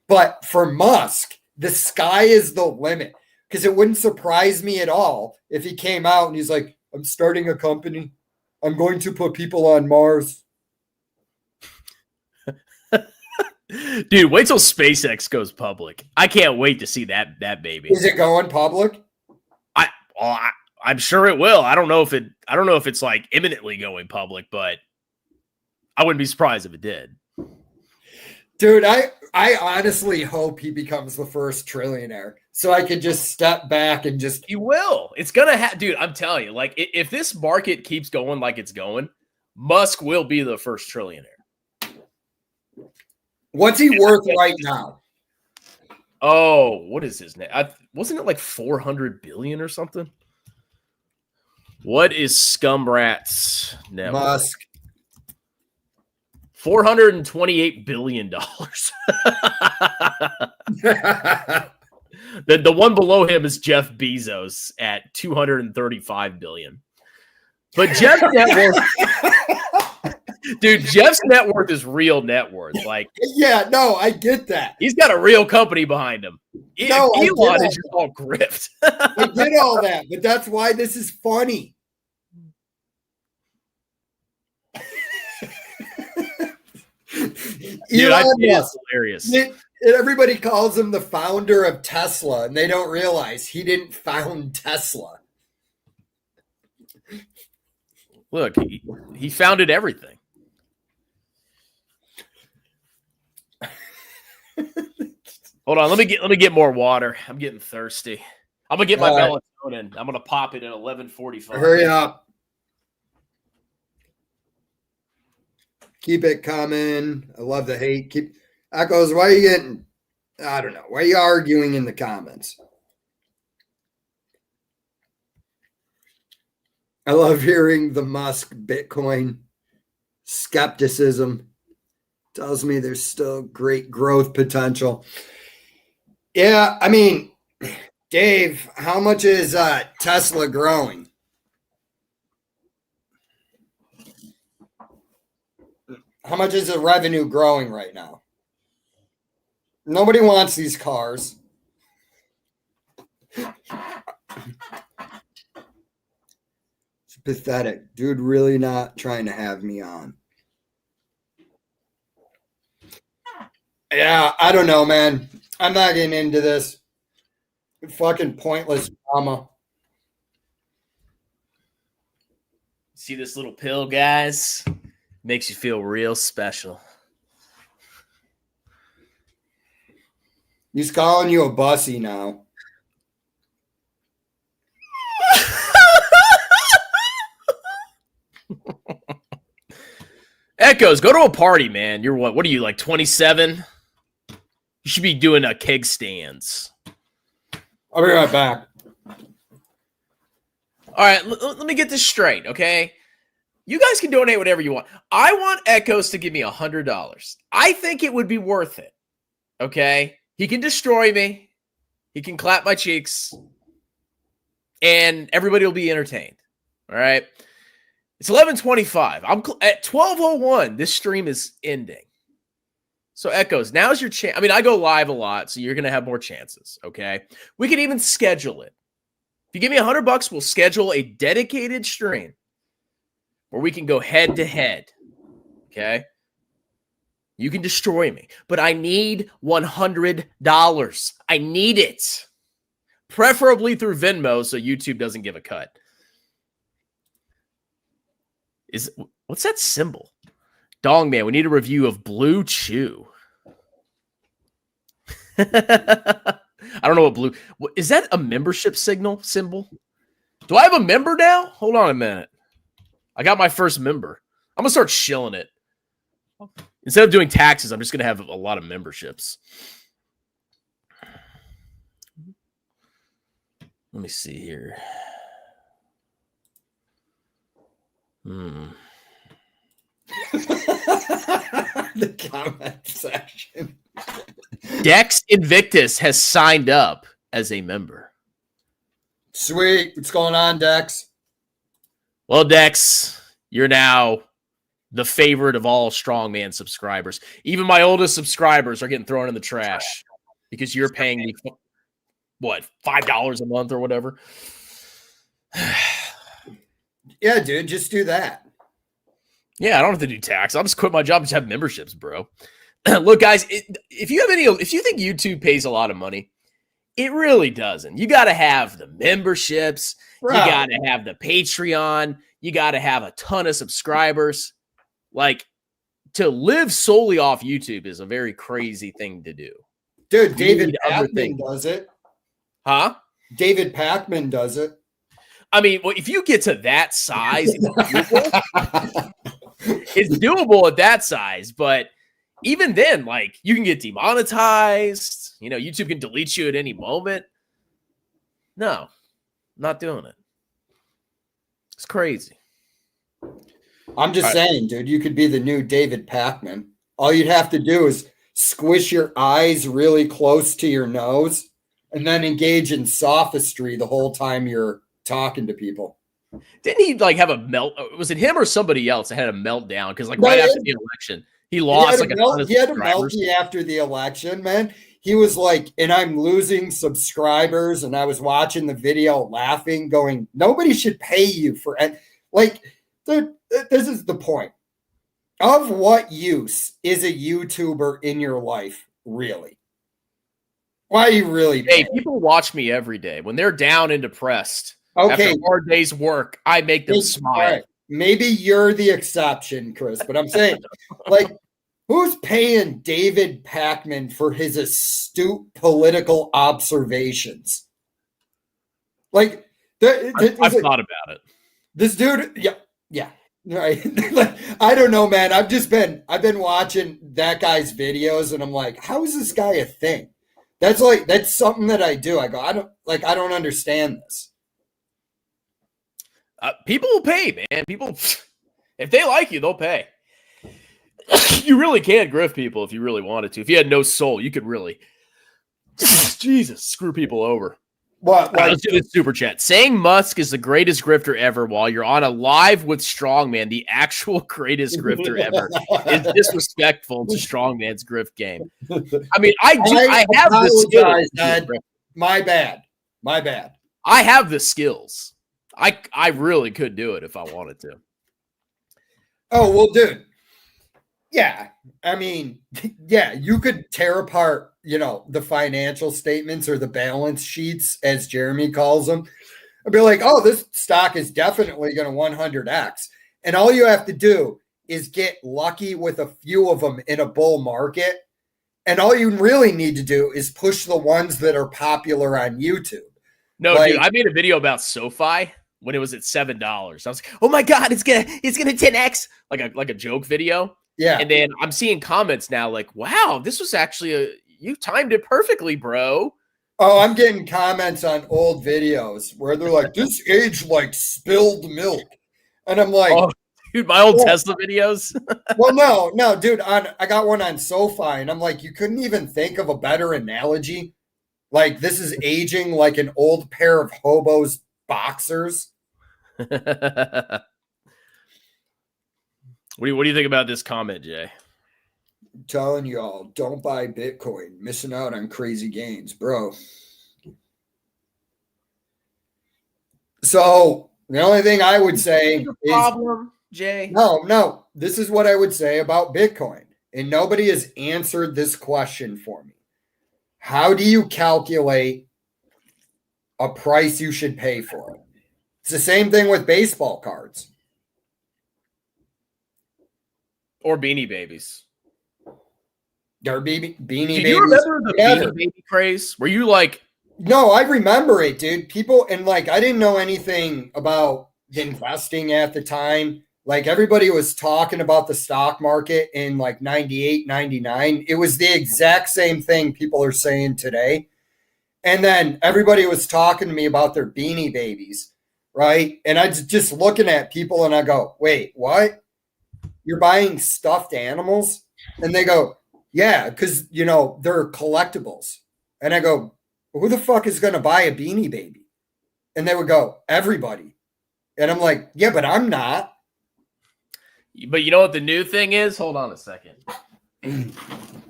But for Musk, the sky is the limit. Because it wouldn't surprise me at all if he came out and he's like, I'm starting a company. I'm going to put people on Mars. Dude, wait till SpaceX goes public. I can't wait to see that baby. Is it going public? I'm sure it will. I don't know if it's like imminently going public, but I wouldn't be surprised if it did. Dude, I honestly hope he becomes the first trillionaire so I could just step back and just... He will. It's going to happen. Dude, I'm telling you, like, if this market keeps going like it's going, Musk will be the first trillionaire. What's he worth right now? Oh, what is his name? Wasn't it like 400 billion or something? What is Scumrat's net worth? Musk. $428 billion. The one below him is Jeff Bezos at $235 billion. But Jeff's net worth, dude, Jeff's net worth is real net worth. Like, yeah, no, I get that. He's got a real company behind him. No, Elon is just all grift. I get all that, but that's why this is funny. Dude, I think it's hilarious. Everybody calls him the founder of Tesla, and they don't realize he didn't found Tesla. Look, he founded everything. Hold on, let me get more water. I'm getting thirsty. I'm gonna get my melatonin. I'm gonna pop it at 11:45. Hurry up. Keep it coming. I love the hate. Echoes, why are you getting, I don't know. Why are you arguing in the comments? I love hearing the Musk Bitcoin skepticism. Tells me there's still great growth potential. Yeah, I mean, Dave, how much is Tesla growing? How much is the revenue growing right now? Nobody wants these cars. It's pathetic. Dude, really not trying to have me on. Yeah, I don't know, man. I'm not getting into this. Fucking pointless drama. See this little pill, guys? Makes you feel real special. He's calling you a bussy now. Echoes, go to a party, man. You're what? What are you, like 27? You should be doing keg stands. I'll be right back. All right, let me get this straight, okay? You guys can donate whatever you want. I want Echoes to give me $100. I think it would be worth it, okay? He can destroy me. He can clap my cheeks. And everybody will be entertained, all right? It's 11:25. I'm at 12:01. This stream is ending. So Echoes, now's your chance. I mean, I go live a lot, so you're going to have more chances, okay? We can even schedule it. If you give me $100, we'll schedule a dedicated stream where we can go head to head, okay? You can destroy me, but I need $100. I need it. Preferably through Venmo so YouTube doesn't give a cut. What's that symbol? Dong Man, we need a review of Blue Chew. I don't know what blue is. That a membership symbol? Do I have a member now? Hold on a minute. I got my first member. I'm gonna start shilling it. Instead of doing taxes, I'm just gonna have a lot of memberships. Let me see here. The comment section. Dex Invictus has signed up as a member. Sweet. What's going on, Dex? Well, Dex, you're now the favorite of all strongman subscribers. Even my oldest subscribers are getting thrown in the trash because you're paying me, what, $5 a month or whatever? Yeah, dude, just do that. Yeah, I don't have to do tax. I'll just quit my job and just have memberships, bro. Look, guys, if you think YouTube pays a lot of money, it really doesn't. You got to have the memberships. Bro. You got to have the Patreon. You got to have a ton of subscribers. Like, to live solely off YouTube is a very crazy thing to do. Dude, David Pakman does it. Huh? David Pakman does it. I mean, well, if you get to that size, it's doable at that size, but even then, like, you can get demonetized. You know, YouTube can delete you at any moment. No, not doing it. It's crazy. I'm just saying, dude, you could be the new David Pakman. All you'd have to do is squish your eyes really close to your nose and then engage in sophistry the whole time you're talking to people. Didn't he like have a melt? Was it him or somebody else that had a meltdown? Because like right after the election, he lost he had a melty after the election, man. He was like, and I'm losing subscribers, and I was watching the video laughing, going, nobody should pay you for it. Like, this is the point. Of what use is a YouTuber in your life, really? Why are you really paying? Hey, people watch me every day. When they're down and depressed, after a hard day's work, I make them smile. Right. Maybe you're the exception, Chris, but I'm saying, like, who's paying David Pakman for his astute political observations? Like, I've thought about it. This dude, yeah. Right. Like, I don't know, man. I've been watching that guy's videos and I'm like, how is this guy a thing? That's something that I do. I go, I don't understand this. People will pay, man. People, if they like you, they'll pay. You really can grift people if you really wanted to. If you had no soul, you could really, Jesus, screw people over. What? Like, let's do this super chat. Saying Musk is the greatest grifter ever while you're on a live with Strongman, the actual greatest grifter ever, is disrespectful to Strongman's grift game. I mean, I have the skills. Dad. My bad. I have the skills. I really could do it if I wanted to. Oh, well, dude. Yeah. I mean, yeah, you could tear apart, the financial statements or the balance sheets, as Jeremy calls them. I'd be like, oh, this stock is definitely going to 100x. And all you have to do is get lucky with a few of them in a bull market. And all you really need to do is push the ones that are popular on YouTube. No, dude, I made a video about SoFi when it was at $7. I was like, oh my God, it's gonna 10x, like a joke video. Yeah. And then I'm seeing comments now like, wow, this was actually you timed it perfectly, bro. Oh, I'm getting comments on old videos where they're like, this aged like spilled milk. And I'm like, oh, dude, my old Tesla videos. Well, no, dude, I got one on SoFi and I'm like, you couldn't even think of a better analogy. Like, this is aging like an old pair of hobos boxers. What do you think about this comment, Jay? I'm telling y'all, don't buy Bitcoin. Missing out on crazy gains, bro. So the only thing I would say is problem, Jay. No. This is what I would say about Bitcoin. And nobody has answered this question for me. How do you calculate a price you should pay for it? It's the same thing with baseball cards. Or Beanie Babies. Or Beanie Babies. Do you remember the Beanie Baby craze? Were you like... No, I remember it, dude. People, and like, I didn't know anything about investing at the time. Like, everybody was talking about the stock market in like 98, 99. It was the exact same thing people are saying today. And then everybody was talking to me about their Beanie Babies, right? And I just looking at people and I go, wait, what? You're buying stuffed animals? And they go, yeah, because, they're collectibles. And I go, who the fuck is going to buy a Beanie Baby? And they would go, everybody. And I'm like, yeah, but I'm not. But you know what the new thing is? Hold on a second.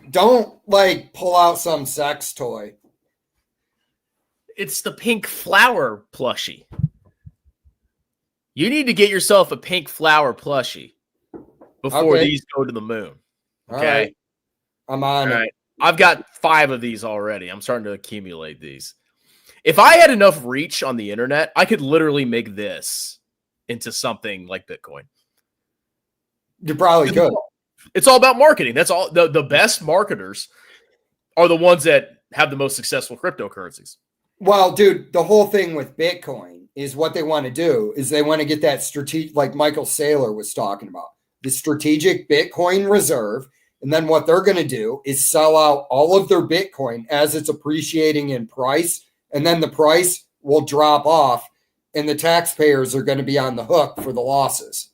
Don't like pull out some sex toy. It's the pink flower plushie. You need to get yourself a pink flower plushie before these go to the moon. Okay. Right. I'm on it. I've got 5 of these already. I'm starting to accumulate these. If I had enough reach on the internet, I could literally make this into something like Bitcoin. You probably could. It's all about marketing. That's all. The best marketers are the ones that have the most successful cryptocurrencies. Well, dude, the whole thing with Bitcoin is what they want to do is they want to get that strategic, like Michael Saylor was talking about, the strategic Bitcoin reserve. And then what they're going to do is sell out all of their Bitcoin as it's appreciating in price. And then the price will drop off and the taxpayers are going to be on the hook for the losses.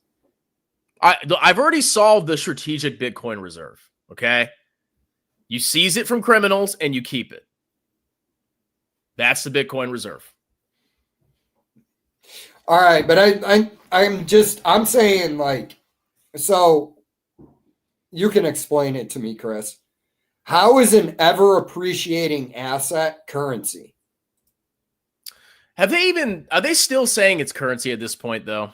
I've already solved the strategic Bitcoin reserve. Okay. You seize it from criminals and you keep it. That's the Bitcoin reserve. All right. But I'm saying like, so you can explain it to me, Chris. How is an ever appreciating asset currency? Are they still saying it's currency at this point though?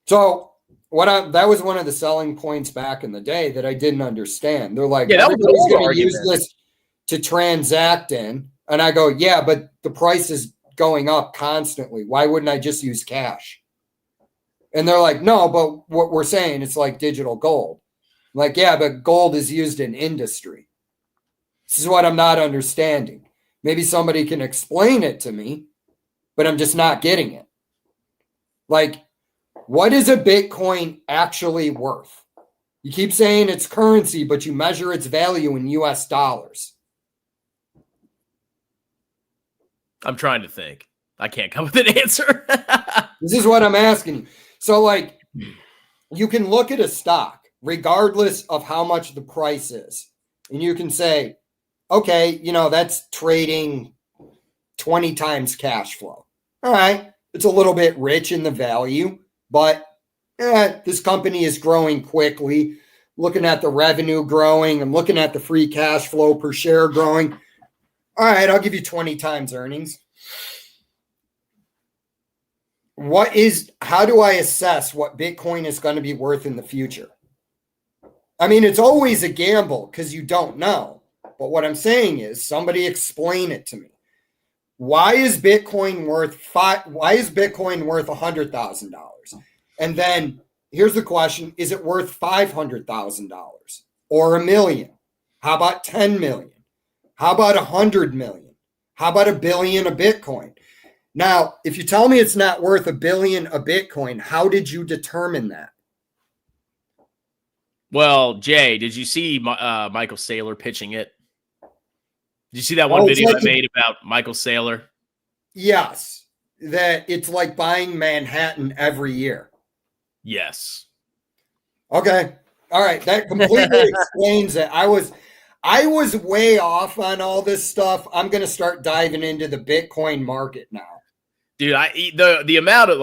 So that was one of the selling points back in the day that I didn't understand. They're like, yeah, everybody's going to use this to transact in. And I go, yeah, but the price is going up constantly. Why wouldn't I just use cash? And they're like, no, but what we're saying, it's like digital gold. I'm like, yeah, but gold is used in industry. This is what I'm not understanding. Maybe somebody can explain it to me, but I'm just not getting it. Like, What is a Bitcoin actually worth? You keep saying it's currency, but you measure its value in US dollars. I'm trying to think. I can't come with an answer. This is what I'm asking you. So, like, you can look at a stock regardless of how much the price is, and you can say, okay, that's trading 20 times cash flow. All right, it's a little bit rich in the value, but this company is growing quickly. Looking at the revenue growing, I'm looking at the free cash flow per share growing. All right, I'll give you 20 times earnings. How do I assess what Bitcoin is going to be worth in the future? I mean, it's always a gamble because you don't know. But what I'm saying is, somebody explain it to me. Why is Bitcoin worth $100,000? And then here's the question: is it worth $500,000 or $1 million? How about 10 million? How about 100 million? How about $1 billion of Bitcoin? Now, if you tell me it's not worth $1 billion of Bitcoin, how did you determine that? Well, Jay, did you see Michael Saylor pitching it? Did you see that one video I made about Michael Saylor? Yes, that it's like buying Manhattan every year. Yes. Okay. All right. That completely explains it. I was way off on all this stuff. I'm going to start diving into the Bitcoin market now. Dude, the amount of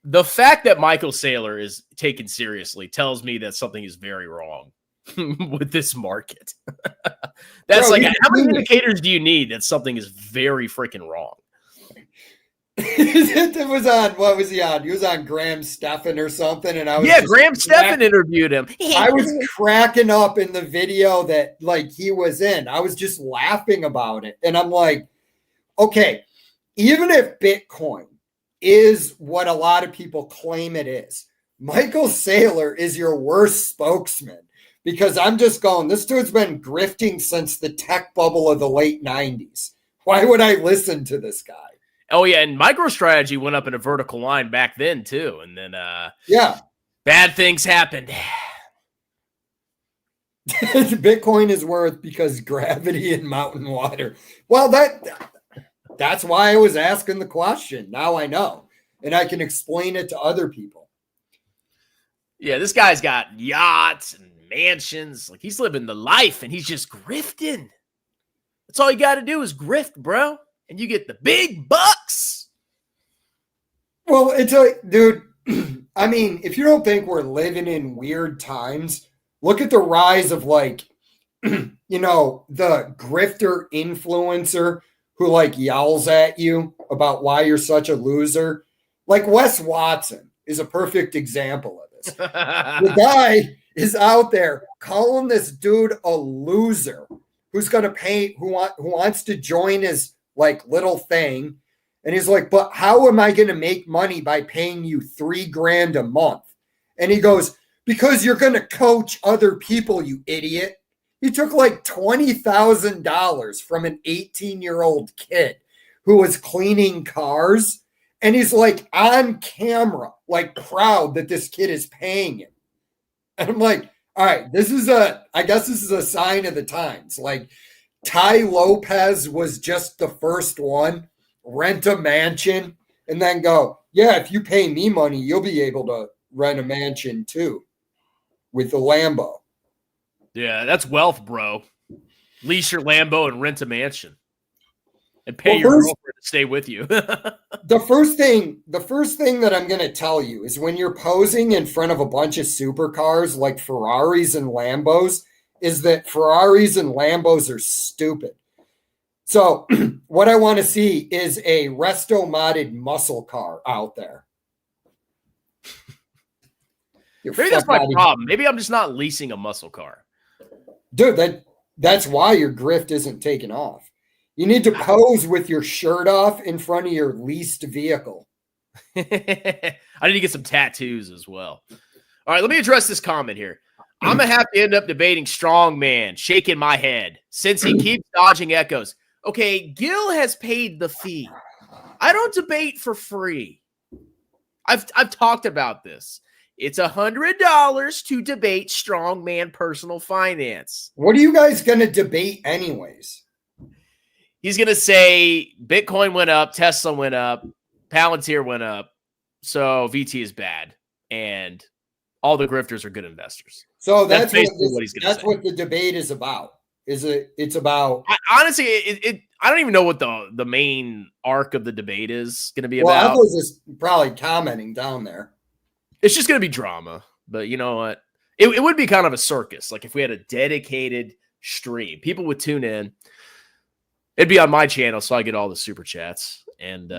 the fact that Michael Saylor is taken seriously tells me that something is very wrong with this market. That's how many indicators do you need that something is very freaking wrong? It was on, what was he on? He was on Graham Stephan or something. And Graham Stephan interviewed him. I was cracking up in the video that he was in. I was just laughing about it. And I'm like, okay, even if Bitcoin is what a lot of people claim it is, Michael Saylor is your worst spokesman, because I'm just going, this dude's been grifting since the tech bubble of the late 90s. Why would I listen to this guy? Oh, yeah, and MicroStrategy went up in a vertical line back then, too. And then, bad things happened. Bitcoin is worth because gravity and mountain water. Well, that's why I was asking the question. Now I know, and I can explain it to other people. Yeah, this guy's got yachts and mansions. He's living the life, and he's just grifting. That's all you got to do is grift, bro. And you get the big bucks. Well, dude, I mean, if you don't think we're living in weird times, look at the rise of the grifter influencer who yells at you about why you're such a loser. Wes Watson is a perfect example of this. The guy is out there calling this dude a loser who's going to pay, who wants to join his little thing. And he's like, but how am I going to make money by paying you $3,000 a month? And he goes, because you're going to coach other people, you idiot. He took $20,000 from an 18-year-old kid who was cleaning cars. And he's on camera, proud that this kid is paying him. And I'm like, all right, I guess this is a sign of the times. Ty Lopez was just the first one, rent a mansion, and then go, yeah, if you pay me money, you'll be able to rent a mansion too with the Lambo. Yeah, that's wealth, bro. Lease your Lambo and rent a mansion. And pay your girlfriend to stay with you. The first thing that I'm going to tell you is when you're posing in front of a bunch of supercars like Ferraris and Lambos, is that Ferraris and Lambos are stupid. So what I want to see is a resto-modded muscle car out there. Maybe that's my problem. Maybe I'm just not leasing a muscle car. Dude, that's why your grift isn't taking off. You need to pose with your shirt off in front of your leased vehicle. I need to get some tattoos as well. All right, let me address this comment here. I'm going to have to end up debating strongman, shaking my head, since he keeps dodging echoes. Okay, Gil has paid the fee. I don't debate for free. I've talked about this. It's $100 to debate strongman personal finance. What are you guys going to debate anyways? He's going to say Bitcoin went up, Tesla went up, Palantir went up, so VT is bad, and all the grifters are good investors. So that's basically what he's going to say. That's what the debate is about. It's about... Honestly, I don't even know what the main arc of the debate is going to be about. Well, I was just probably commenting down there. It's just going to be drama, but you know what? It would be kind of a circus. Like if we had a dedicated stream, people would tune in. It'd be on my channel, so I get all the super chats, and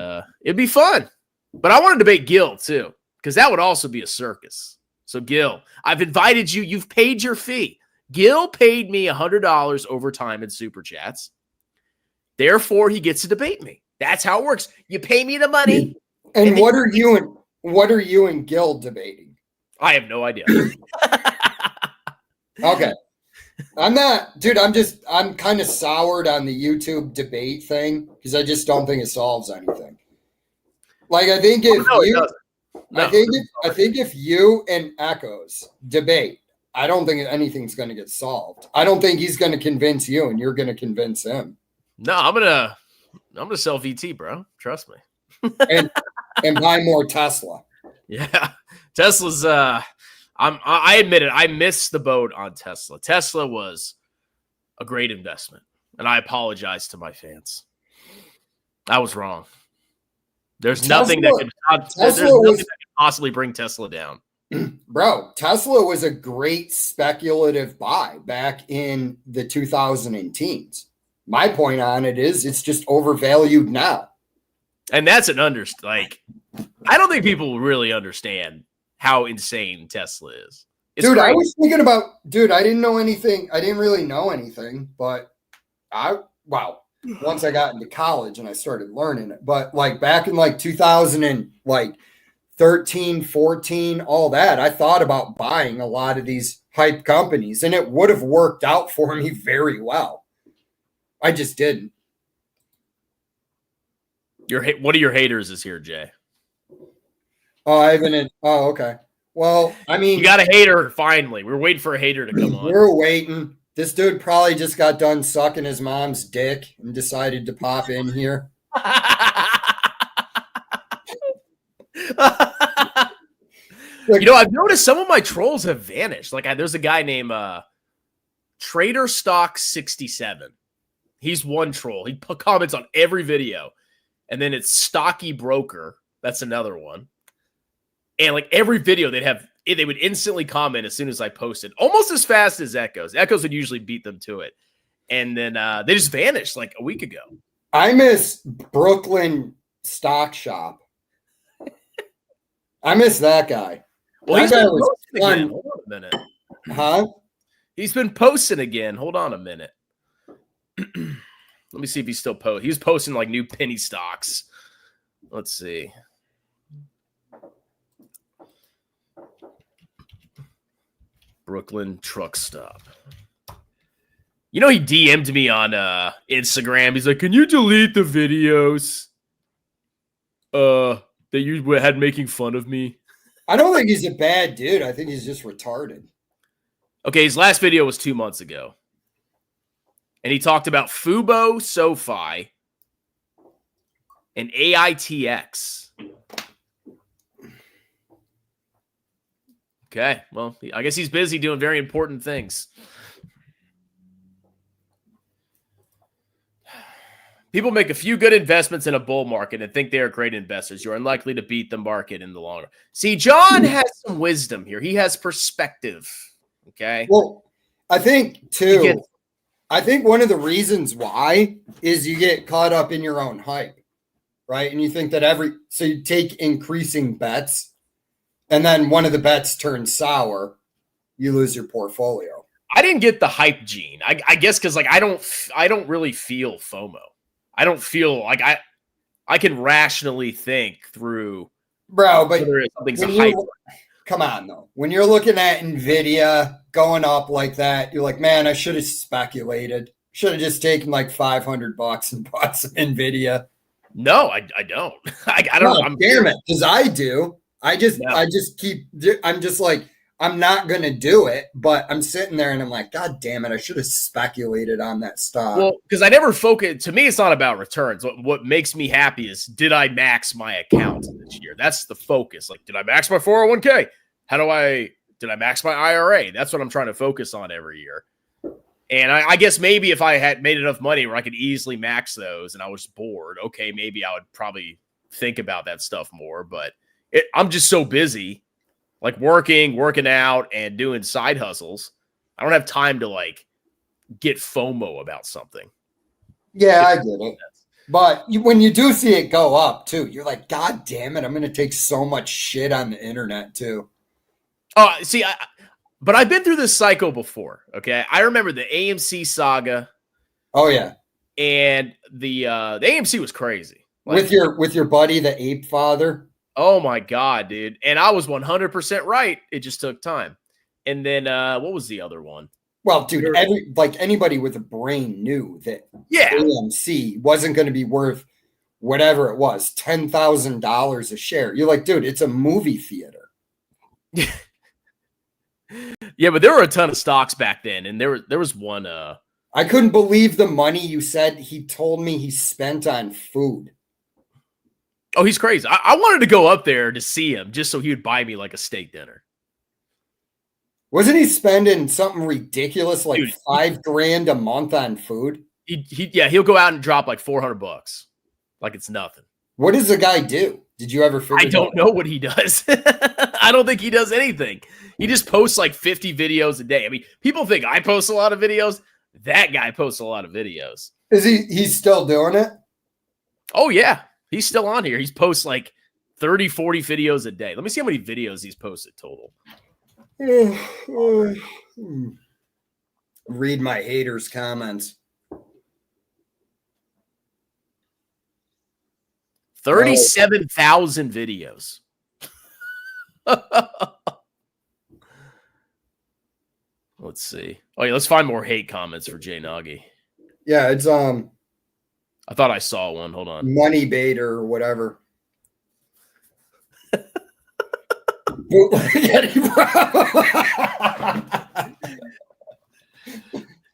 it'd be fun. But I want to debate Gil too, because that would also be a circus. So Gil, I've invited you. You've paid your fee. Gil paid me $100 over time in super chats. Therefore, he gets to debate me. That's how it works. You pay me the money. And what are you and Gil debating? I have no idea. Okay. I'm kind of soured on the YouTube debate thing because I just don't think it solves anything. Like I think if you and Echoes debate, I don't think anything's going to get solved. I don't think he's going to convince you and you're going to convince him. No, I'm gonna sell VT, bro. Trust me. and buy more Tesla. Yeah. Tesla's I admit it, I missed the boat on Tesla. Tesla was a great investment, and I apologize to my fans. I was wrong. There's nothing that could possibly bring Tesla down. Bro, Tesla was a great speculative buy back in the 2010s. My point on it is it's just overvalued now. And that's an I don't think people really understand how insane Tesla is. It's crazy. I was thinking about, I didn't know anything. I didn't really know anything, but once I got into college and I started learning it, but like back in like 2013, 14, all that, I thought about buying a lot of these hype companies and it would have worked out for me very well. I just didn't. What are your haters is here, Jay? Oh, okay. Well, I mean, you got a hater finally. We're waiting for a hater to come on. We're waiting. This dude probably just got done sucking his mom's dick and decided to pop in here. I've noticed some of my trolls have vanished. Like there's a guy named Trader Stock 67. He's one troll. He comments on every video. And then it's Stocky Broker. That's another one. And like every video they would instantly comment as soon as I posted, almost as fast as Echoes. Echoes would usually beat them to it. And then they just vanished like a week ago. I miss Brooklyn Stock Shop. I miss that guy. Well, he's been posting again. Hold on a minute. Huh? He's been posting again. Hold on a minute. Let me see if he's still posting. He was posting like new penny stocks. Let's see. Brooklyn Truck Stop. He DM'd me on Instagram. He's like, "Can you delete the videos that you had making fun of me?" I don't think he's a bad dude. I think he's just retarded. Okay, his last video was 2 months ago. And he talked about Fubo, SoFi, and AITX. Okay, well, I guess he's busy doing very important things. People make a few good investments in a bull market and think they are great investors. You're unlikely to beat the market in the long run. See, John has some wisdom here. He has perspective. Okay. Well, I think too. I think one of the reasons why is you get caught up in your own hype, right? And you think that so you take increasing bets, and then one of the bets turns sour, you lose your portfolio. I didn't get the hype gene. I guess because like I don't really feel FOMO. I don't feel like I can rationally think through. Bro, but something's a hype. Come on, though. When you're looking at NVIDIA going up like that, you're like, man, I should have speculated. Should have just taken like $500 and bought some NVIDIA. No, I don't. I don't. Damn it, because I do. I just I'm just like, I'm not going to do it, but I'm sitting there and I'm like, God damn it. I should have speculated on that stock. Well, because I never focus. To me, it's not about returns. What makes me happy is, did I max my account this year? That's the focus. Like, did I max my 401k? Did I max my IRA? That's what I'm trying to focus on every year. And I guess maybe if I had made enough money where I could easily max those and I was bored, okay, maybe I would probably think about that stuff more. But I'm just so busy, like working out and doing side hustles. I don't have time to like get FOMO about something. Yeah, I get it. But when you do see it go up too, you're like, God damn it, I'm going to take so much shit on the internet too. Oh, see, but I've been through this cycle before. Okay, I remember the AMC saga. Oh yeah, and the AMC was crazy. Like, with your buddy, the ape father. Oh my God, dude! And I was 100% right. It just took time. And then what was the other one? Well, dude, anybody with a brain knew that AMC wasn't going to be worth whatever it was, $10,000 a share. You're like, dude, it's a movie theater. Yeah, but there were a ton of stocks back then, and there was one. I couldn't believe the money you said he told me he spent on food. Oh, he's crazy. I wanted to go up there to see him just so he would buy me like a steak dinner. Wasn't he spending something ridiculous like dude, $5,000 a month on food? He'll go out and drop like $400, like it's nothing. What does the guy do? Did you ever figure? I don't know what he does. I don't think he does anything. He just posts like 50 videos a day. I mean, people think I post a lot of videos. That guy posts a lot of videos. Is he's still doing it? Oh yeah, he's still on here. He's posts like 30, 40 videos a day. Let me see how many videos he's posted total. Read my haters' comments. 37,000 videos. Let's see. Oh yeah, let's find more hate comments for Jay Nagy. Yeah, it's I thought I saw one. Hold on. Money bait or whatever.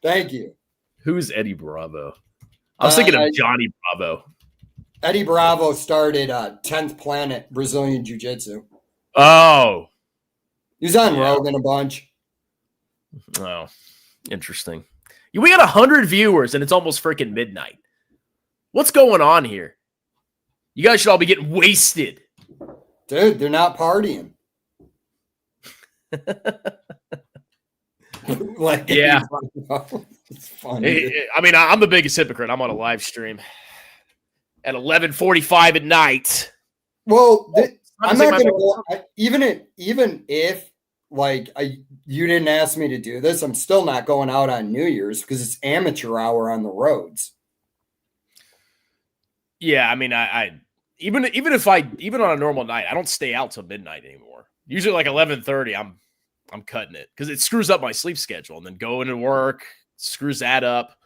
Thank you. Who's Eddie Bravo? I was thinking of Johnny Bravo. Eddie Bravo started 10th Planet Brazilian Jiu-Jitsu. Oh. He's on Rogan a bunch. Oh, interesting. We got 100 viewers and it's almost freaking midnight. What's going on here? You guys should all be getting wasted. Dude, they're not partying. Like, yeah. It's funny. I mean, I'm the biggest hypocrite. I'm on a live stream at 11:45 at night. Well, I'm not going to go. Even if like you didn't ask me to do this, I'm still not going out on New Year's because it's amateur hour on the roads. Yeah, I mean, I even on a normal night, I don't stay out till midnight anymore. Usually, like 11:30, I'm cutting it because it screws up my sleep schedule, and then going to work screws that up.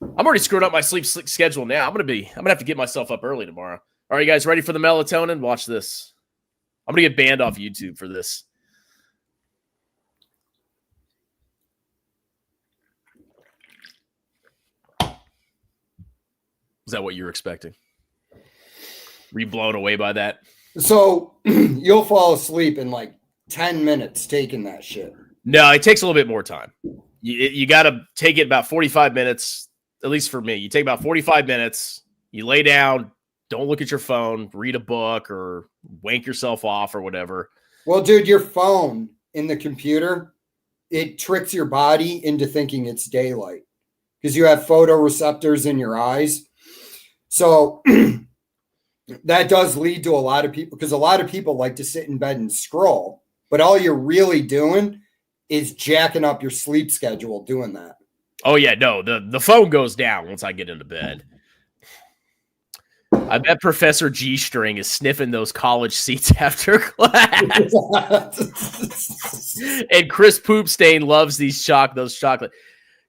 I'm already screwed up my sleep schedule now. I'm gonna have to get myself up early tomorrow. All right, you guys ready for the melatonin? Watch this. I'm gonna get banned off YouTube for this. Is that what you were expecting? Were you blown away by that? So you'll fall asleep in like 10 minutes taking that shit. No, it takes a little bit more time. You got to take it about 45 minutes, at least for me. You take about 45 minutes, you lay down, don't look at your phone, read a book or wank yourself off or whatever. Well, dude, your phone in the computer, it tricks your body into thinking it's daylight because you have photoreceptors in your eyes. So that does lead to a lot of people, because a lot of people like to sit in bed and scroll, but all you're really doing is jacking up your sleep schedule doing that. Oh yeah, no, the phone goes down once I get into bed. I bet Professor G-String is sniffing those college seats after class. And Chris Poopstain loves those chocolate.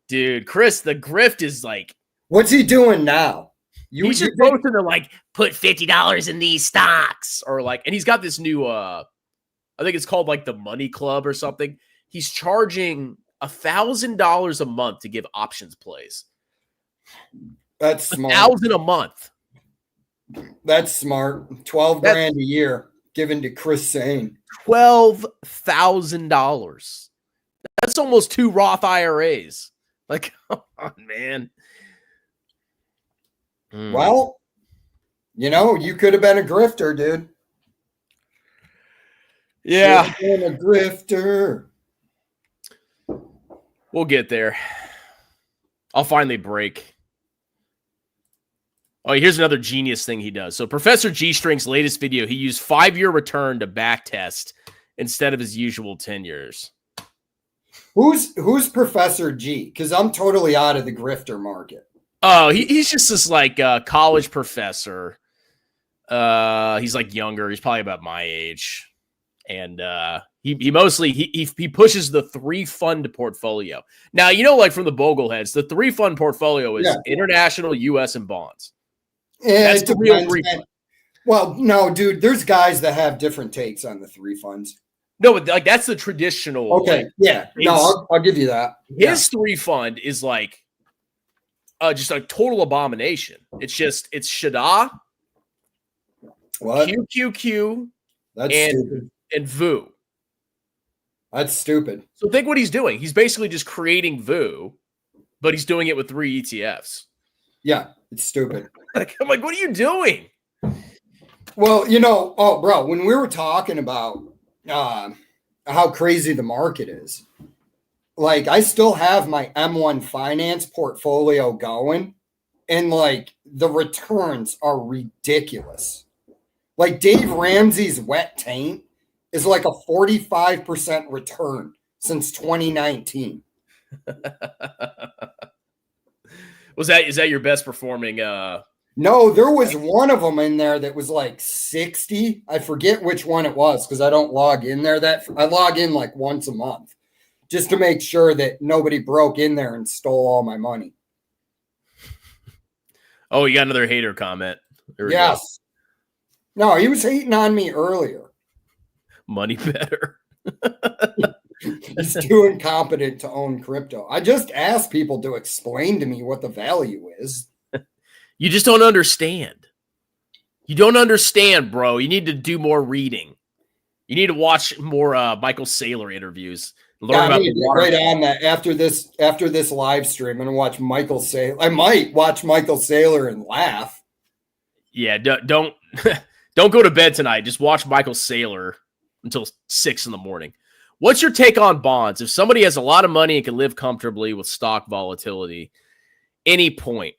Dude, Chris, the grift is like... What's he doing now? He's just posting to like put $50 in these stocks, or like, and he's got this new, I think it's called like the Money Club or something. He's charging $1,000 a month to give options plays. That's smart. $1,000 a month. That's smart. 12 grand a year given to Chris Sane. $12,000. That's almost 2 Roth IRAs. Like, come on, man. Well, you know, you could have been a grifter, dude. Yeah. Been a grifter. We'll get there. I'll finally break. Oh, here's another genius thing he does. So Professor G-String's latest video, he used 5-year return to back test instead of his usual 10 years. Who's Professor G? Because I'm totally out of the grifter market. Oh, he's just this like college professor. He's like younger. He's probably about my age. And he mostly he pushes the 3-fund portfolio. Now, you know, like from the Bogleheads, the 3-fund portfolio is international, US, and bonds. Yeah, that's the real 3-fund. Well, no, dude, there's guys that have different takes on the 3 funds. No, but like that's the traditional. Okay, like, yeah, no, I'll give you that. His 3-fund is like just a total abomination. It's Shada, What? QQQ, That's stupid. And VU. That's stupid. So think what he's doing. He's basically just creating VU, but he's doing it with 3 ETFs. Yeah, it's stupid. Like, I'm like, what are you doing? Well, you know, bro, when we were talking about how crazy the market is, like I still have my M1 finance portfolio going, and like the returns are ridiculous. Like Dave Ramsey's wet taint is like a 45% return since 2019. Is that your best performing? No, there was one of them in there that was like 60. I forget which one it was because I don't log in there. I log in like once a month just to make sure that nobody broke in there and stole all my money. Oh, you got another hater comment. Yes. No, he was hating on me earlier. Money better. He's too incompetent to own crypto. I just asked people to explain to me what the value is. You just don't understand. You don't understand, bro. You need to do more reading. You need to watch more Michael Saylor interviews. Learn about the water. Right on that. After this live stream, I'm gonna watch Michael Saylor. I might watch Michael Saylor and laugh. Yeah, don't go to bed tonight. Just watch Michael Saylor until 6 a.m. What's your take on bonds? If somebody has a lot of money and can live comfortably with stock volatility, any point?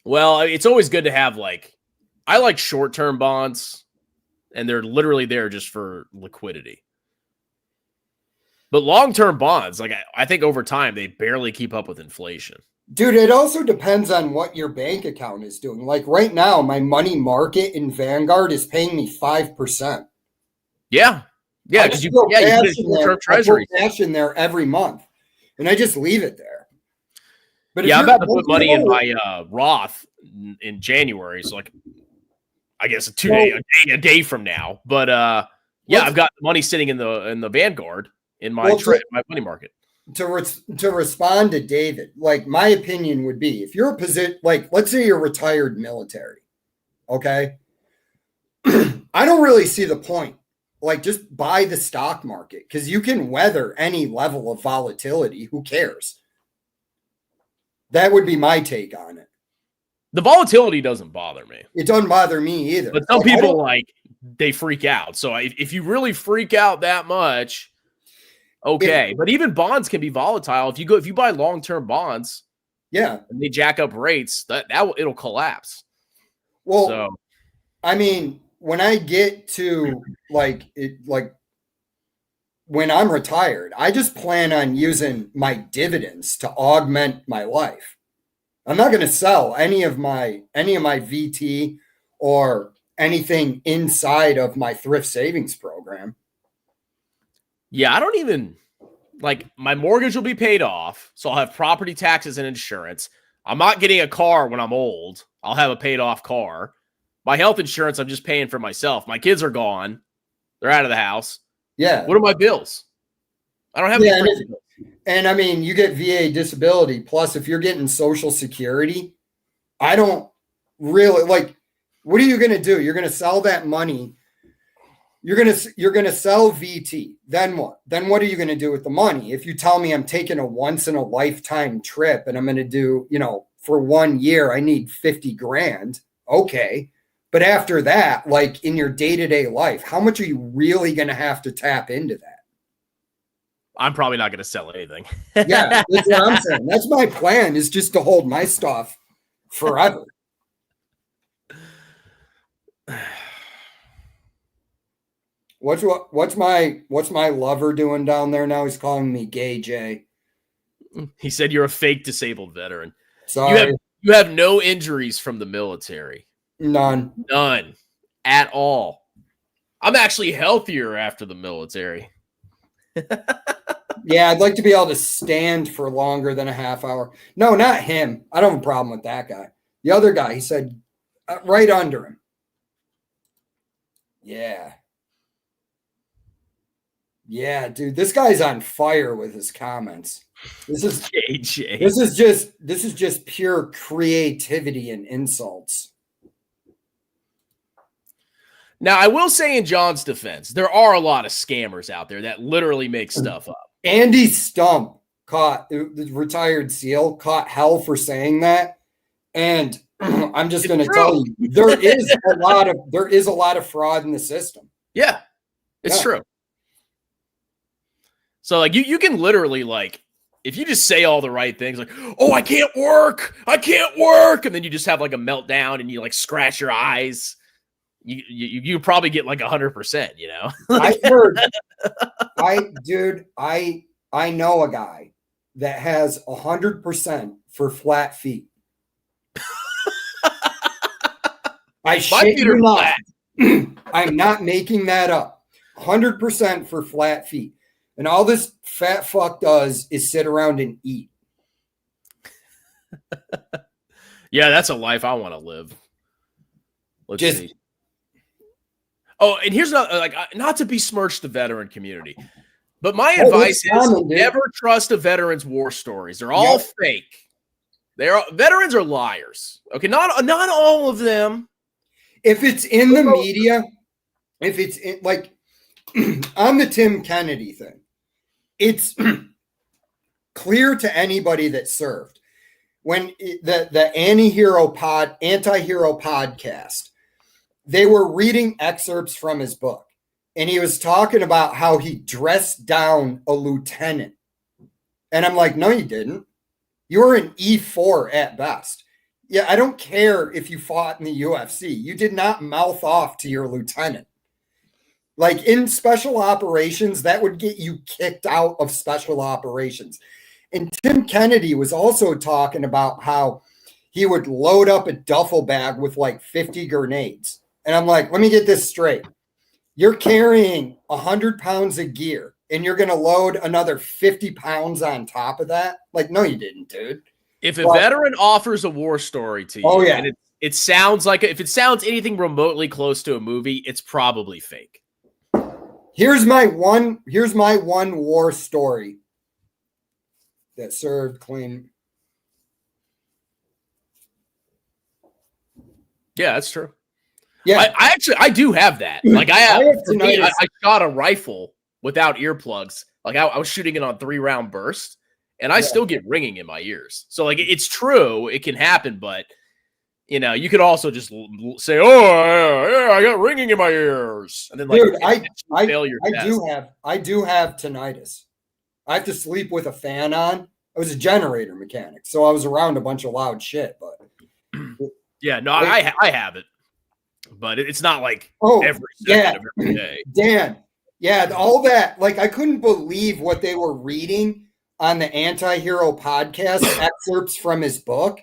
Well, it's always good to have I like short-term bonds, and they're literally there just for liquidity. But long-term bonds, I think over time, they barely keep up with inflation. Dude, it also depends on what your bank account is doing. Like right now, my money market in Vanguard is paying me 5%. Yeah. Yeah, because you put short-term treasury. I put cash in there every month, and I just leave it there. But I'm about to put money in my Roth in January. So I guess a day from now. But I've got money sitting in the Vanguard in my my money market. To respond to David, my opinion would be if you're a position, let's say you're retired military, okay? I don't really see the point. Just buy the stock market because you can weather any level of volatility. Who cares? That would be my take on it. The volatility doesn't bother me. It doesn't bother me either. But some people they freak out. So if you really freak out that much, okay. But even bonds can be volatile. If you buy long-term bonds, yeah, and they jack up rates, it'll collapse. Well, I mean, when I get to when I'm retired, I just plan on using my dividends to augment my life. I'm not going to sell any of my VT or anything inside of my thrift savings program. Yeah, I don't even my mortgage will be paid off, so I'll have property taxes and insurance. I'm not getting a car when I'm old. I'll have a paid off car. My health insurance, I'm just paying for myself. My kids are gone. They're out of the house. Yeah. What are my bills? I don't have any freaking bills. And I mean, you get VA disability. Plus, if you're getting Social Security, I don't really like, what are you going to do? You're going to sell that money. You're going to sell VT. Then what? Then what are you going to do with the money? If you tell me I'm taking a once in a lifetime trip and I'm going to do, for 1 year, I need 50 grand. Okay. But after that, like in your day-to-day life, how much are you really going to have to tap into that? I'm probably not going to sell anything. Yeah, that's what I'm saying. That's my plan, is just to hold my stuff forever. What's my lover doing down there now? He's calling me Gay Jay. He said you're a fake disabled veteran. Sorry. You have no injuries from the military. None at all. I'm actually healthier after the military. Yeah, I'd like to be able to stand for longer than a half hour. No, not him. I don't have a problem with that guy. The other guy, he said, right under him. Yeah. Yeah, dude, this guy's on fire with his comments. This is KJ. This is just pure creativity and insults. Now, I will say in John's defense, there are a lot of scammers out there that literally make stuff up. Andy Stump the retired SEAL, caught hell for saying that. And I'm just going to tell you, there is a lot of fraud in the system. Yeah, it's true. So like you can literally, like, if you just say all the right things, like, oh, I can't work. And then you just have like a meltdown and you like scratch your eyes. You probably get like 100%, I heard, I know a guy that has 100% for flat feet. I shit you not. I'm not making that up. 100% for flat feet. And all this fat fuck does is sit around and eat. Yeah, that's a life I want to live. Let's see. Oh, and here's not to besmirch the veteran community, but my advice is never trust a veteran's war stories. They're all fake. Veterans are liars. Okay, not all of them. If it's in the media, if it's like on the Tim Kennedy thing, it's clear to anybody that served when the anti-hero podcast, they were reading excerpts from his book, and he was talking about how he dressed down a lieutenant. And I'm like, no, you didn't. You were an E4 at best. Yeah, I don't care if you fought in the UFC. You did not mouth off to your lieutenant. Like in special operations, that would get you kicked out of special operations. And Tim Kennedy was also talking about how he would load up a duffel bag with like 50 grenades. And I'm like, let me get this straight. You're carrying 100 pounds of gear and you're going to load another 50 pounds on top of that? Like, no, you didn't, dude. If a veteran offers a war story to you, and it sounds like, if it sounds anything remotely close to a movie, it's probably fake. Here's my one war story that served clean. Yeah, that's true. Yeah, I do have that. Like I shot a rifle without earplugs. Like I was shooting it on 3-round bursts, and I still get ringing in my ears. So like it's true, it can happen, but you could also just say, "Oh, yeah, I got ringing in my ears," and then like, dude, I do have tinnitus. I have to sleep with a fan on. I was a generator mechanic, so I was around a bunch of loud shit. But yeah, no, I have it, but it's not like every second of every day. Dan, yeah, all that. Like I couldn't believe what they were reading on the Anti-Hero podcast excerpts from his book.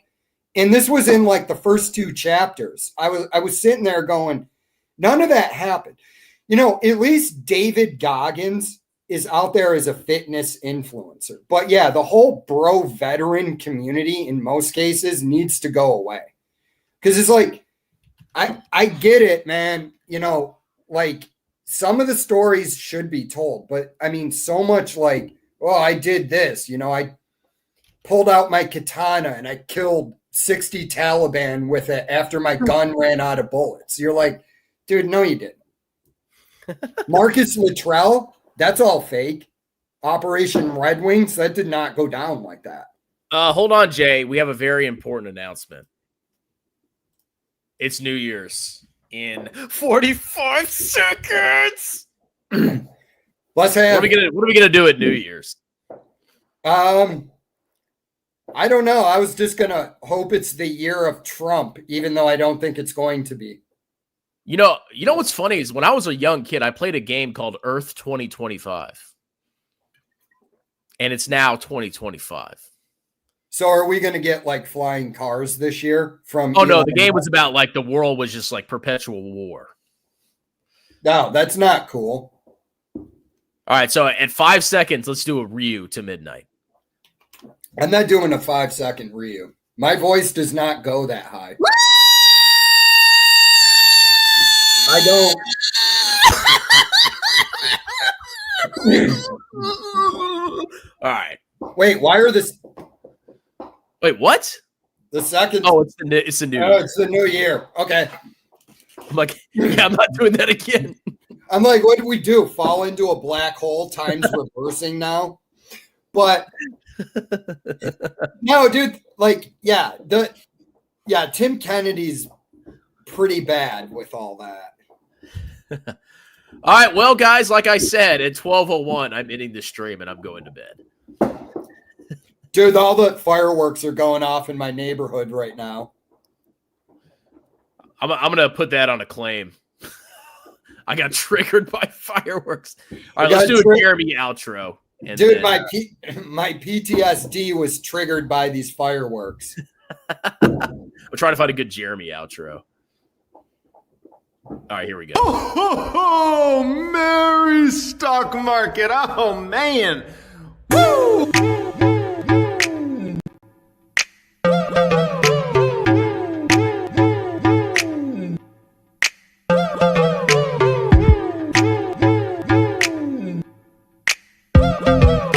And this was in like the first 2 chapters. I was sitting there going, none of that happened. At least David Goggins is out there as a fitness influencer. But yeah, the whole bro veteran community in most cases needs to go away. Because it's like, I get it, man. You know, like some of the stories should be told, but I mean, so much like, oh, I did this, you know, I pulled out my katana and I killed 60 Taliban with it after my gun ran out of bullets. You're like, dude, no, you didn't. Marcus Luttrell, that's all fake. Operation Red Wings, that did not go down like that. Hold on, Jay. We have a very important announcement. It's New Year's in 45 seconds. Let's have. What are we gonna do at New Year's? I don't know. I was just gonna hope it's the year of Trump, even though I don't think it's going to be. You know what's funny is when I was a young kid, I played a game called Earth 2025. And it's now 2025. So are we going to get like flying cars this year from Oh no, the game was about like the world was just like perpetual war. No, that's not cool. All right, so at 5 seconds, let's do a Ryu to midnight. I'm not doing a 5-second Ryu. My voice does not go that high. I don't. All right. Wait, why are this? Wait, what? The second. Oh, it's the new. It's the new year. Okay. I'm like, yeah, I'm not doing that again. I'm like, what did we do? Fall into a black hole? Time's reversing now. But no, dude. Like, yeah, Tim Kennedy's pretty bad with all that. All right, well, guys, like I said, at 12:01, I'm ending the stream and I'm going to bed. Dude, all the fireworks are going off in my neighborhood right now. I'm gonna put that on a claim. I got triggered by fireworks. All right, let's do a Jeremy outro. Dude, my PTSD was triggered by these fireworks. I'm trying to find a good Jeremy outro. All right, here we go. Oh, merry stock market. Oh, man.